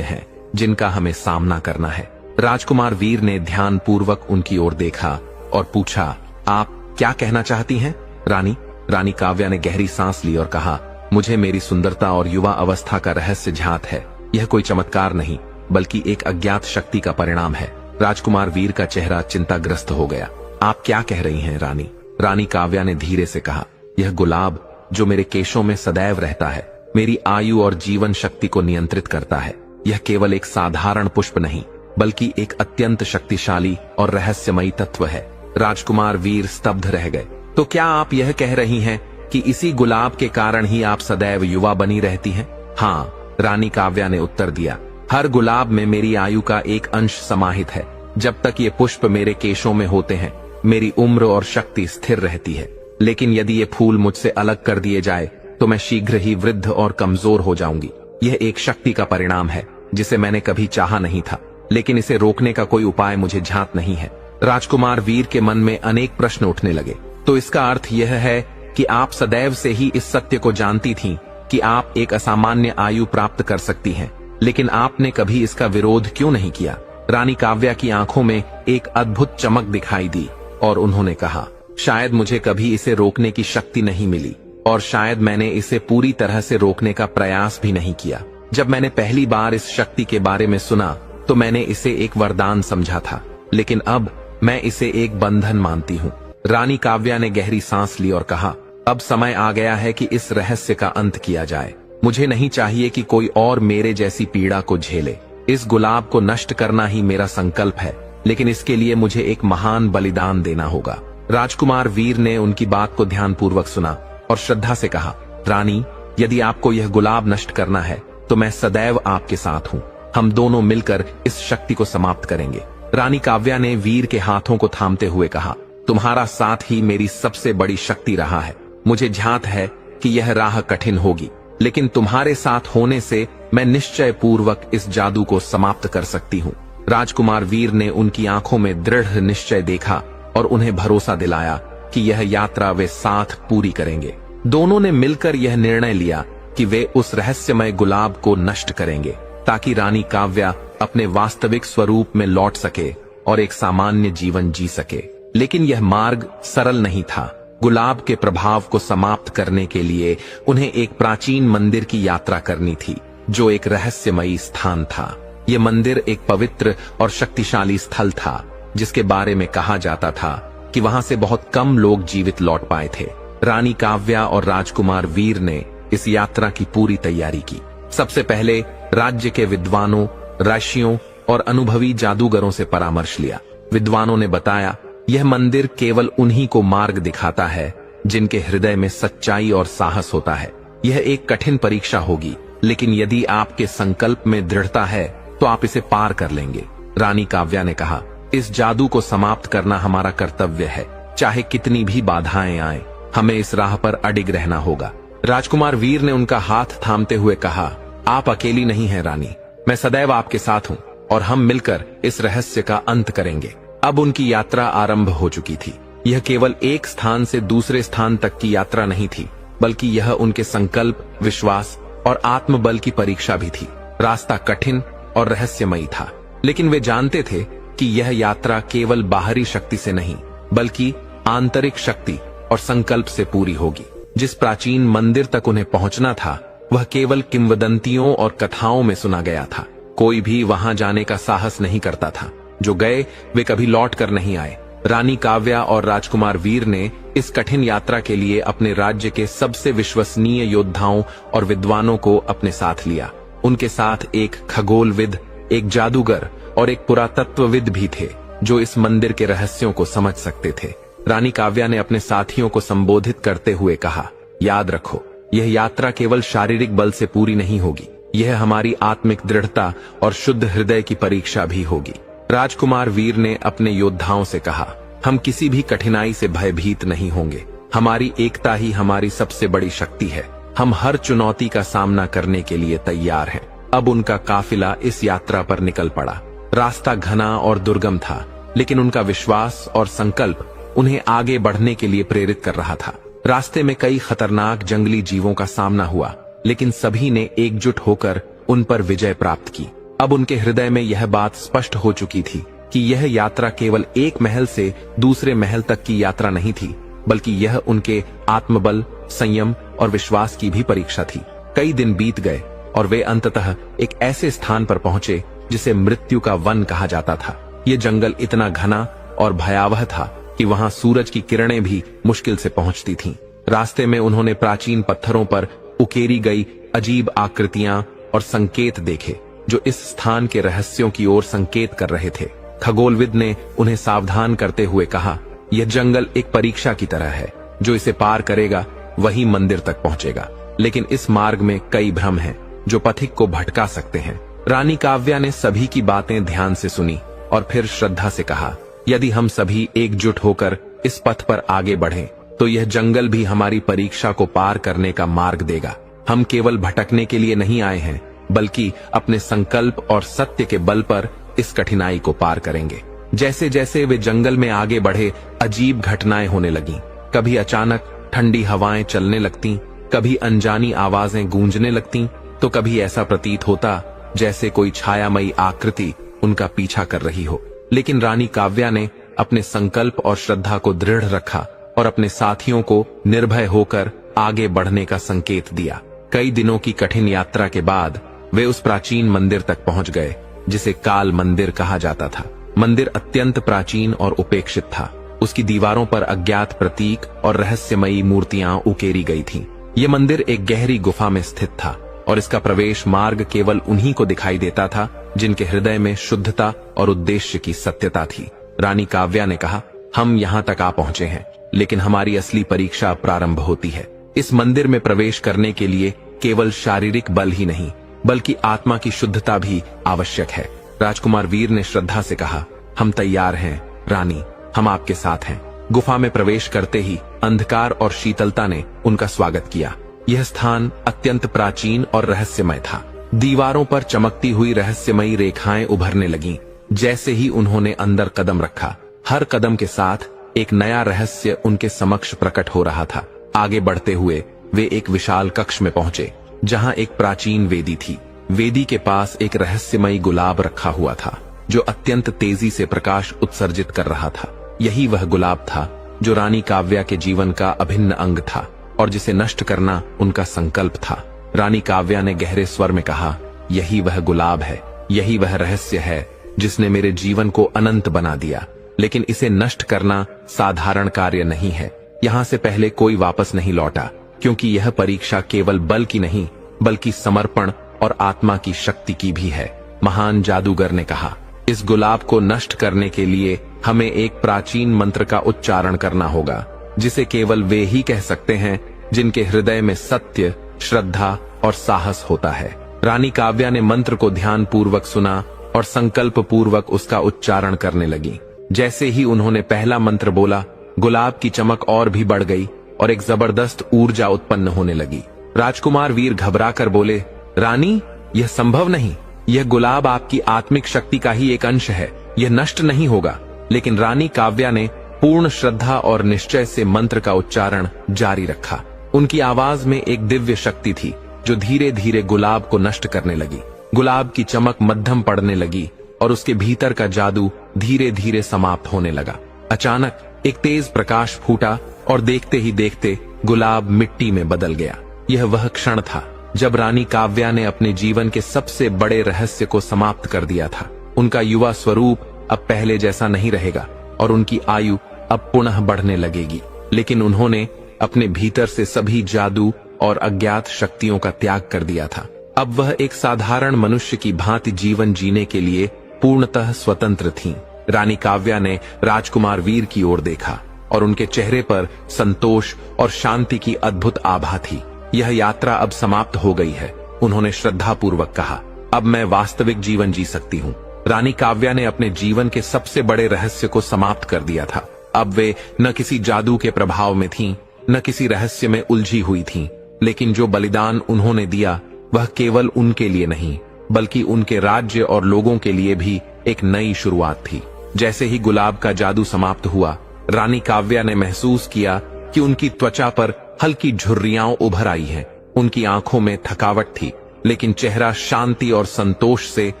हैं जिनका हमें सामना करना है। राजकुमार वीर ने ध्यानपूर्वक उनकी ओर देखा और पूछा, आप क्या कहना चाहती हैं रानी? रानी काव्या ने गहरी सांस ली और कहा, मुझे मेरी सुंदरता और युवा अवस्था का रहस्य ज्ञात है। यह कोई चमत्कार नहीं, बल्कि एक अज्ञात शक्ति का परिणाम है। राजकुमार वीर का चेहरा चिंताग्रस्त हो गया। आप क्या कह रही हैं रानी? रानी काव्या ने धीरे से कहा, यह गुलाब जो मेरे केशों में सदैव रहता है, मेरी आयु और जीवन शक्ति को नियंत्रित करता है। यह केवल एक साधारण पुष्प नहीं, बल्कि एक अत्यंत शक्तिशाली और रहस्यमयी तत्व है। राजकुमार वीर स्तब्ध रह गए। तो क्या आप यह कह रही हैं कि इसी गुलाब के कारण ही आप सदैव युवा बनी रहती हैं? हाँ, रानी काव्या ने उत्तर दिया। हर गुलाब में मेरी आयु का एक अंश समाहित है। जब तक ये पुष्प मेरे केशों में होते हैं, मेरी उम्र और शक्ति स्थिर रहती है। लेकिन यदि ये फूल मुझसे अलग कर दिए जाए, तो मैं शीघ्र ही वृद्ध और कमजोर हो जाऊंगी। यह एक शक्ति का परिणाम है जिसे मैंने कभी चाहा नहीं था, लेकिन इसे रोकने का कोई उपाय मुझे ज्ञात नहीं है। राजकुमार वीर के मन में अनेक प्रश्न उठने लगे। तो इसका अर्थ यह है कि आप सदैव से ही इस सत्य को जानती थीं कि आप एक असामान्य आयु प्राप्त कर सकती हैं, लेकिन आपने कभी इसका विरोध क्यों नहीं किया? रानी काव्या की आंखों में एक अद्भुत चमक दिखाई दी और उन्होंने कहा, शायद मुझे कभी इसे रोकने की शक्ति नहीं मिली, और शायद मैंने इसे पूरी तरह से रोकने का प्रयास भी नहीं किया। जब मैंने पहली बार इस शक्ति के बारे में सुना तो मैंने इसे एक वरदान समझा था, लेकिन अब मैं इसे एक बंधन मानती हूँ। रानी काव्या ने गहरी सांस ली और कहा, अब समय आ गया है कि इस रहस्य का अंत किया जाए। मुझे नहीं चाहिए कि कोई और मेरे जैसी पीड़ा को झेले। इस गुलाब को नष्ट करना ही मेरा संकल्प है, लेकिन इसके लिए मुझे एक महान बलिदान देना होगा। राजकुमार वीर ने उनकी बात को ध्यानपूर्वक सुना और श्रद्धा से कहा, रानी, यदि आपको यह गुलाब नष्ट करना है तो मैं सदैव आपके साथ हूँ। हम दोनों मिलकर इस शक्ति को समाप्त करेंगे। रानी काव्या ने वीर के हाथों को थामते हुए कहा, तुम्हारा साथ ही मेरी सबसे बड़ी शक्ति रहा है। मुझे ज्ञात है कि यह राह कठिन होगी, लेकिन तुम्हारे साथ होने से मैं निश्चय पूर्वक इस जादू को समाप्त कर सकती हूँ। राजकुमार वीर ने उनकी आंखों में दृढ़ निश्चय देखा और उन्हें भरोसा दिलाया कि यह यात्रा वे साथ पूरी करेंगे। दोनों ने मिलकर यह निर्णय लिया कि वे उस रहस्यमय गुलाब को नष्ट करेंगे, ताकि रानी काव्या अपने वास्तविक स्वरूप में लौट सके और एक सामान्य जीवन जी सके। लेकिन यह मार्ग सरल नहीं था। गुलाब के प्रभाव को समाप्त करने के लिए उन्हें एक प्राचीन मंदिर की यात्रा करनी थी, जो एक रहस्यमयी स्थान था। यह मंदिर एक पवित्र और शक्तिशाली स्थल था, जिसके बारे में कहा जाता था कि वहां से बहुत कम लोग जीवित लौट पाए थे। रानी काव्या और राजकुमार वीर ने इस यात्रा की पूरी तैयारी की। सबसे पहले राज्य के विद्वानों, ऋषियों और अनुभवी जादूगरों से परामर्श लिया। विद्वानों ने बताया, यह मंदिर केवल उन्हीं को मार्ग दिखाता है जिनके हृदय में सच्चाई और साहस होता है। यह एक कठिन परीक्षा होगी, लेकिन यदि आपके संकल्प में दृढ़ता है तो आप इसे पार कर लेंगे। रानी काव्या ने कहा, इस जादू को समाप्त करना हमारा कर्तव्य है। चाहे कितनी भी बाधाएं आए, हमें इस राह पर अडिग रहना होगा। राजकुमार वीर ने उनका हाथ थामते हुए कहा, आप अकेली नहीं हैं रानी, मैं सदैव आपके साथ हूँ और हम मिलकर इस रहस्य का अंत करेंगे। अब उनकी यात्रा आरंभ हो चुकी थी। यह केवल एक स्थान से दूसरे स्थान तक की यात्रा नहीं थी, बल्कि यह उनके संकल्प, विश्वास और आत्मबल की परीक्षा भी थी। रास्ता कठिन और रहस्यमयी था, लेकिन वे जानते थे कि यह यात्रा केवल बाहरी शक्ति से नहीं, बल्कि आंतरिक शक्ति और संकल्प से पूरी होगी। जिस प्राचीन मंदिर तक उन्हें पहुंचना था, वह केवल किंवदंतियों और कथाओं में सुना गया था। कोई भी वहां जाने का साहस नहीं करता था। जो गए वे कभी लौट कर नहीं आए। रानी काव्या और राजकुमार वीर ने इस कठिन यात्रा के लिए अपने राज्य के सबसे विश्वसनीय योद्धाओं और विद्वानों को अपने साथ लिया। उनके साथ एक खगोलविद, एक जादूगर और एक पुरातत्वविद भी थे, जो इस मंदिर के रहस्यों को समझ सकते थे। रानी काव्या ने अपने साथियों को संबोधित करते हुए कहा, याद रखो, यह यात्रा केवल शारीरिक बल से पूरी नहीं होगी, यह हमारी आत्मिक दृढ़ता और शुद्ध हृदय की परीक्षा भी होगी। राजकुमार वीर ने अपने योद्धाओं से कहा, हम किसी भी कठिनाई से भयभीत नहीं होंगे। हमारी एकता ही हमारी सबसे बड़ी शक्ति है। हम हर चुनौती का सामना करने के लिए तैयार हैं। अब उनका काफिला इस यात्रा पर निकल पड़ा। रास्ता घना और दुर्गम था, लेकिन उनका विश्वास और संकल्प उन्हें आगे बढ़ने के लिए प्रेरित कर रहा था। रास्ते में कई खतरनाक जंगली जीवों का सामना हुआ, लेकिन सभी ने एकजुट होकर उन पर विजय प्राप्त की। अब उनके हृदय में यह बात स्पष्ट हो चुकी थी कि यह यात्रा केवल एक महल से दूसरे महल तक की यात्रा नहीं थी, बल्कि यह उनके आत्मबल, संयम और विश्वास की भी परीक्षा थी। कई दिन बीत गए और वे अंततः एक ऐसे स्थान पर पहुंचे जिसे मृत्यु का वन कहा जाता था। ये जंगल इतना घना और भयावह था कि वहां सूरज की किरणें भी मुश्किल से पहुंचती थीं। रास्ते में उन्होंने प्राचीन पत्थरों पर उकेरी गई अजीब आकृतियां और संकेत देखे, जो इस स्थान के रहस्यों की ओर संकेत कर रहे थे। खगोलविद ने उन्हें सावधान करते हुए कहा, यह जंगल एक परीक्षा की तरह है। जो इसे पार करेगा वही मंदिर तक पहुंचेगा, लेकिन इस मार्ग में कई भ्रम हैं जो पथिक को भटका सकते हैं। रानी काव्या ने सभी की बातें ध्यान से सुनी और फिर श्रद्धा से कहा, यदि हम सभी एकजुट होकर इस पथ पर आगे बढ़ें, तो यह जंगल भी हमारी परीक्षा को पार करने का मार्ग देगा। हम केवल भटकने के लिए नहीं आए हैं, बल्कि अपने संकल्प और सत्य के बल पर इस कठिनाई को पार करेंगे। जैसे जैसे वे जंगल में आगे बढ़े, अजीब घटनाएं होने लगीं। कभी अचानक ठंडी हवाएं चलने लगतीं, कभी अनजानी आवाजें गूंजने लगतीं, तो कभी ऐसा प्रतीत होता जैसे कोई छायामयी आकृति उनका पीछा कर रही हो। लेकिन रानी काव्या ने अपने संकल्प और श्रद्धा को दृढ़ रखा और अपने साथियों को निर्भय होकर आगे बढ़ने का संकेत दिया। कई दिनों की कठिन यात्रा के बाद वे उस प्राचीन मंदिर तक पहुंच गए जिसे काल मंदिर कहा जाता था। मंदिर अत्यंत प्राचीन और उपेक्षित था। उसकी दीवारों पर अज्ञात प्रतीक और रहस्यमयी मूर्तियां उकेरी गई थीं। यह मंदिर एक गहरी गुफा में स्थित था और इसका प्रवेश मार्ग केवल उन्हीं को दिखाई देता था जिनके हृदय में शुद्धता और उद्देश्य की सत्यता थी। रानी काव्या ने कहा, हम यहाँ तक आ पहुंचे हैं, लेकिन हमारी असली परीक्षा प्रारंभ होती है। इस मंदिर में प्रवेश करने के लिए केवल शारीरिक बल ही नहीं, बल्कि आत्मा की शुद्धता भी आवश्यक है। राजकुमार वीर ने श्रद्धा से कहा, हम तैयार हैं रानी, हम आपके साथ हैं। गुफा में प्रवेश करते ही अंधकार और शीतलता ने उनका स्वागत किया। यह स्थान अत्यंत प्राचीन और रहस्यमय था। दीवारों पर चमकती हुई रहस्यमयी रेखाएं उभरने लगीं। जैसे ही उन्होंने अंदर कदम रखा, हर कदम के साथ एक नया रहस्य उनके समक्ष प्रकट हो रहा था। आगे बढ़ते हुए वे एक विशाल कक्ष में पहुंचे, जहां एक प्राचीन वेदी थी। वेदी के पास एक रहस्यमयी गुलाब रखा हुआ था, जो अत्यंत तेजी से प्रकाश उत्सर्जित कर रहा था। यही वह गुलाब था जो रानी काव्या के जीवन का अभिन्न अंग था और जिसे नष्ट करना उनका संकल्प था। रानी काव्या ने गहरे स्वर में कहा, यही वह गुलाब है, यही वह रहस्य है जिसने मेरे जीवन को अनंत बना दिया। लेकिन इसे नष्ट करना साधारण कार्य नहीं है। यहाँ से पहले कोई वापस नहीं लौटा, क्योंकि यह परीक्षा केवल बल की नहीं, बल्कि समर्पण और आत्मा की शक्ति की भी है। महान जादूगर ने कहा, इस गुलाब को नष्ट करने के लिए हमें एक प्राचीन मंत्र का उच्चारण करना होगा, जिसे केवल वे ही कह सकते हैं जिनके हृदय में सत्य, श्रद्धा और साहस होता है। रानी काव्या ने मंत्र को ध्यान पूर्वक सुना और संकल्प पूर्वक उसका उच्चारण करने लगी। जैसे ही उन्होंने पहला मंत्र बोला, गुलाब की चमक और भी बढ़ गई और एक जबरदस्त ऊर्जा उत्पन्न होने लगी। राजकुमार वीर घबराकर बोले, रानी, यह संभव नहीं। यह गुलाब आपकी आत्मिक शक्ति का ही एक अंश है, यह नष्ट नहीं होगा। लेकिन रानी काव्या ने पूर्ण श्रद्धा और निश्चय से मंत्र का उच्चारण जारी रखा। उनकी आवाज में एक दिव्य शक्ति थी जो धीरे धीरे गुलाब को नष्ट करने लगी। गुलाब की चमक मध्यम पड़ने लगी और उसके भीतर का जादू धीरे धीरे समाप्त होने लगा। अचानक एक तेज प्रकाश फूटा और देखते ही देखते गुलाब मिट्टी में बदल गया। यह वह क्षण था जब रानी काव्या ने अपने जीवन के सबसे बड़े रहस्य को समाप्त कर दिया था। उनका युवा स्वरूप अब पहले जैसा नहीं रहेगा और उनकी आयु अब पुनः बढ़ने लगेगी। लेकिन उन्होंने अपने भीतर से सभी जादू और अज्ञात शक्तियों का त्याग कर दिया था। अब वह एक साधारण मनुष्य की भांति जीवन जीने के लिए पूर्णतः स्वतंत्र थीं। रानी काव्या ने राजकुमार वीर की ओर देखा और उनके चेहरे पर संतोष और शांति की अद्भुत आभा थी। यह यात्रा अब समाप्त हो गई है, उन्होंने श्रद्धापूर्वक कहा। अब मैं वास्तविक जीवन जी सकती हूँ। रानी काव्या ने अपने जीवन के सबसे बड़े रहस्य को समाप्त कर दिया था। अब वे न किसी जादू के प्रभाव में थीं, न किसी रहस्य में उलझी हुई थीं, लेकिन जो बलिदान उन्होंने दिया वह केवल उनके लिए नहीं बल्कि उनके राज्य और लोगों के लिए भी एक नई शुरुआत थी। जैसे ही गुलाब का जादू समाप्त हुआ, रानी काव्या ने महसूस किया कि उनकी त्वचा पर हल्की झुर्रियां उभर आई हैं। उनकी आंखों में थकावट थी, लेकिन चेहरा शांति और संतोष से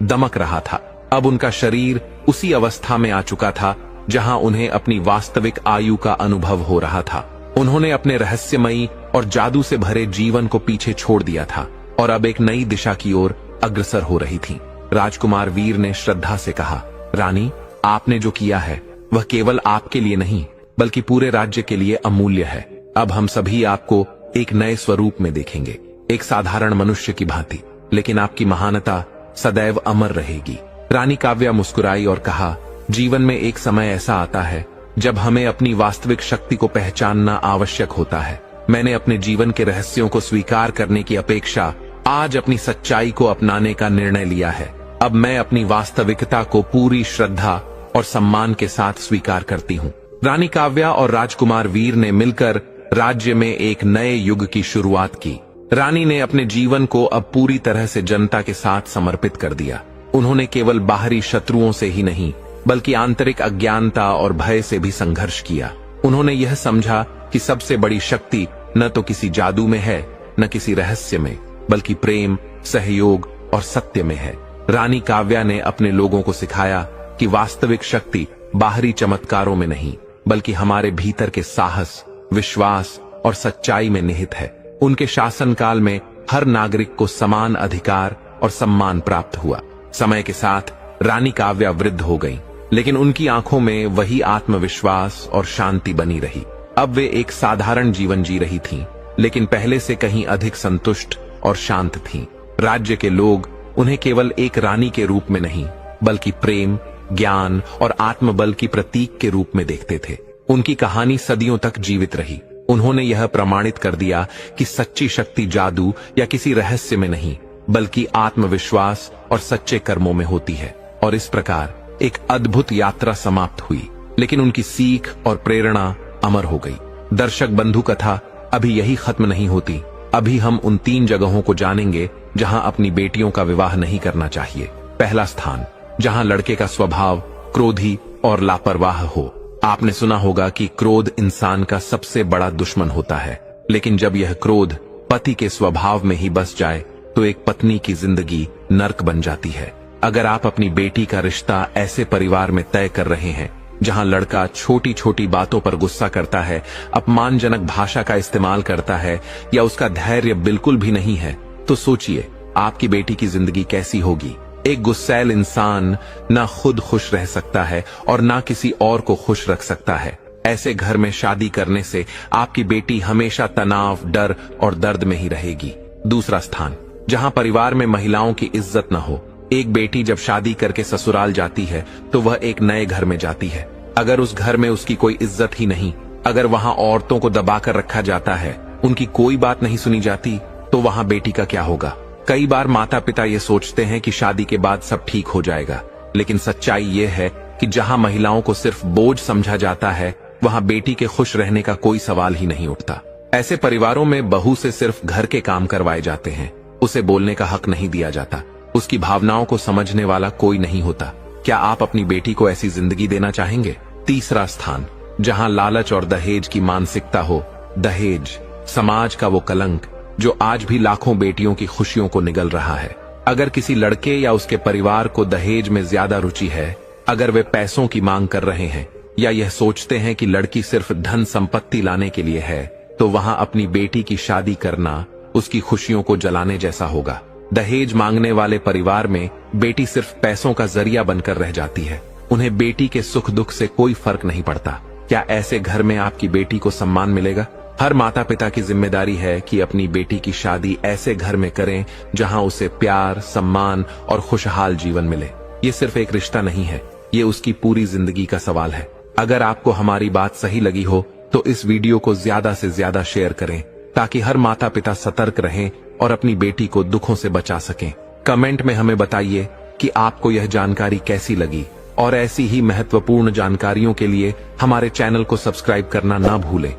दमक रहा था। अब उनका शरीर उसी अवस्था में आ चुका था जहां उन्हें अपनी वास्तविक आयु का अनुभव हो रहा था। उन्होंने अपने रहस्यमयी और जादू से भरे जीवन को पीछे छोड़ दिया था और अब एक नई दिशा की ओर अग्रसर हो रही थीं। राजकुमार वीर ने श्रद्धा से कहा, रानी, आपने जो किया है वह केवल आपके लिए नहीं बल्कि पूरे राज्य के लिए अमूल्य है। अब हम सभी आपको एक नए स्वरूप में देखेंगे, एक साधारण मनुष्य की भांति, लेकिन आपकी महानता सदैव अमर रहेगी। रानी काव्या मुस्कुराई और कहा, जीवन में एक समय ऐसा आता है जब हमें अपनी वास्तविक शक्ति को पहचानना आवश्यक होता है। मैंने अपने जीवन के रहस्यों को स्वीकार करने की अपेक्षा आज अपनी सच्चाई को अपनाने का निर्णय लिया है। अब मैं अपनी वास्तविकता को पूरी श्रद्धा और सम्मान के साथ स्वीकार करती हूँ। रानी काव्या और राजकुमार वीर ने मिलकर राज्य में एक नए युग की शुरुआत की। रानी ने अपने जीवन को अब पूरी तरह से जनता के साथ समर्पित कर दिया। उन्होंने केवल बाहरी शत्रुओं से ही नहीं बल्कि आंतरिक अज्ञानता और भय से भी संघर्ष किया। उन्होंने यह समझा कि सबसे बड़ी शक्ति न तो किसी जादू में है, न किसी रहस्य में, बल्कि प्रेम, सहयोग और सत्य में है। रानी काव्या ने अपने लोगों को सिखाया कि वास्तविक शक्ति बाहरी चमत्कारों में नहीं बल्कि हमारे भीतर के साहस, विश्वास और सच्चाई में निहित है। उनके शासनकाल में हर नागरिक को समान अधिकार और सम्मान प्राप्त हुआ। समय के साथ रानी काव्या वृद्ध हो गईं, लेकिन उनकी आंखों में वही आत्मविश्वास और शांति बनी रही। अब वे एक साधारण जीवन जी रही थीं, लेकिन पहले से कहीं अधिक संतुष्ट और शांत थीं। राज्य के लोग उन्हें केवल एक रानी के रूप में नहीं बल्कि प्रेम, ज्ञान और आत्मबल की प्रतीक के रूप में देखते थे। उनकी कहानी सदियों तक जीवित रही। उन्होंने यह प्रमाणित कर दिया कि सच्ची शक्ति जादू या किसी रहस्य में नहीं बल्कि आत्मविश्वास और सच्चे कर्मों में होती है। और इस प्रकार एक अद्भुत यात्रा समाप्त हुई, लेकिन उनकी सीख और प्रेरणा अमर हो गई। दर्शक बंधु, कथा अभी यही खत्म नहीं होती। अभी हम उन 3 जगहों को जानेंगे जहां अपनी बेटियों का विवाह नहीं करना चाहिए। पहला स्थान, जहां लड़के का स्वभाव क्रोधी और लापरवाह हो। आपने सुना होगा कि क्रोध इंसान का सबसे बड़ा दुश्मन होता है, लेकिन जब यह क्रोध पति के स्वभाव में ही बस जाए तो एक पत्नी की जिंदगी नर्क बन जाती है। अगर आप अपनी बेटी का रिश्ता ऐसे परिवार में तय कर रहे हैं जहां लड़का छोटी छोटी बातों पर गुस्सा करता है, अपमानजनक भाषा का इस्तेमाल करता है या उसका धैर्य बिल्कुल भी नहीं है, तो सोचिए आपकी बेटी की जिंदगी कैसी होगी। एक गुस्सैल इंसान ना खुद खुश रह सकता है और ना किसी और को खुश रख सकता है। ऐसे घर में शादी करने से आपकी बेटी हमेशा तनाव, डर और दर्द में ही रहेगी। दूसरा स्थान, जहां परिवार में महिलाओं की इज्जत न हो। एक बेटी जब शादी करके ससुराल जाती है तो वह एक नए घर में जाती है। अगर उस घर में उसकी कोई इज्जत ही नहीं, अगर वहां औरतों को दबाकर रखा जाता है, उनकी कोई बात नहीं सुनी जाती, तो वहां बेटी का क्या होगा। कई बार माता पिता ये सोचते हैं कि शादी के बाद सब ठीक हो जाएगा, लेकिन सच्चाई ये है कि जहां महिलाओं को सिर्फ बोझ समझा जाता है, वहां बेटी के खुश रहने का कोई सवाल ही नहीं उठता। ऐसे परिवारों में बहू से सिर्फ घर के काम करवाए जाते हैं, उसे बोलने का हक नहीं दिया जाता, उसकी भावनाओं को समझने वाला कोई नहीं होता। क्या आप अपनी बेटी को ऐसी जिंदगी देना चाहेंगे? तीसरा स्थान, जहां लालच और दहेज की मानसिकता हो। दहेज समाज का वो कलंक जो आज भी लाखों बेटियों की खुशियों को निगल रहा है। अगर किसी लड़के या उसके परिवार को दहेज में ज्यादा रुचि है, अगर वे पैसों की मांग कर रहे हैं या यह सोचते हैं कि लड़की सिर्फ धन संपत्ति लाने के लिए है, तो वहां अपनी बेटी की शादी करना उसकी खुशियों को जलाने जैसा होगा। दहेज मांगने वाले परिवार में बेटी सिर्फ पैसों का जरिया बनकर रह जाती है। उन्हें बेटी के सुख दुख से कोई फर्क नहीं पड़ता। क्या ऐसे घर में आपकी बेटी को सम्मान मिलेगा? हर माता पिता की जिम्मेदारी है कि अपनी बेटी की शादी ऐसे घर में करें जहां उसे प्यार, सम्मान और खुशहाल जीवन मिले। ये सिर्फ एक रिश्ता नहीं है, ये उसकी पूरी जिंदगी का सवाल है। अगर आपको हमारी बात सही लगी हो तो इस वीडियो को ज्यादा से ज्यादा शेयर करें ताकि हर माता पिता सतर्क रहें और अपनी बेटी को दुखों से बचा सकें। कमेंट में हमें बताइए कि आपको यह जानकारी कैसी लगी, और ऐसी ही महत्वपूर्ण जानकारियों के लिए हमारे चैनल को सब्सक्राइब करना ना भूलें।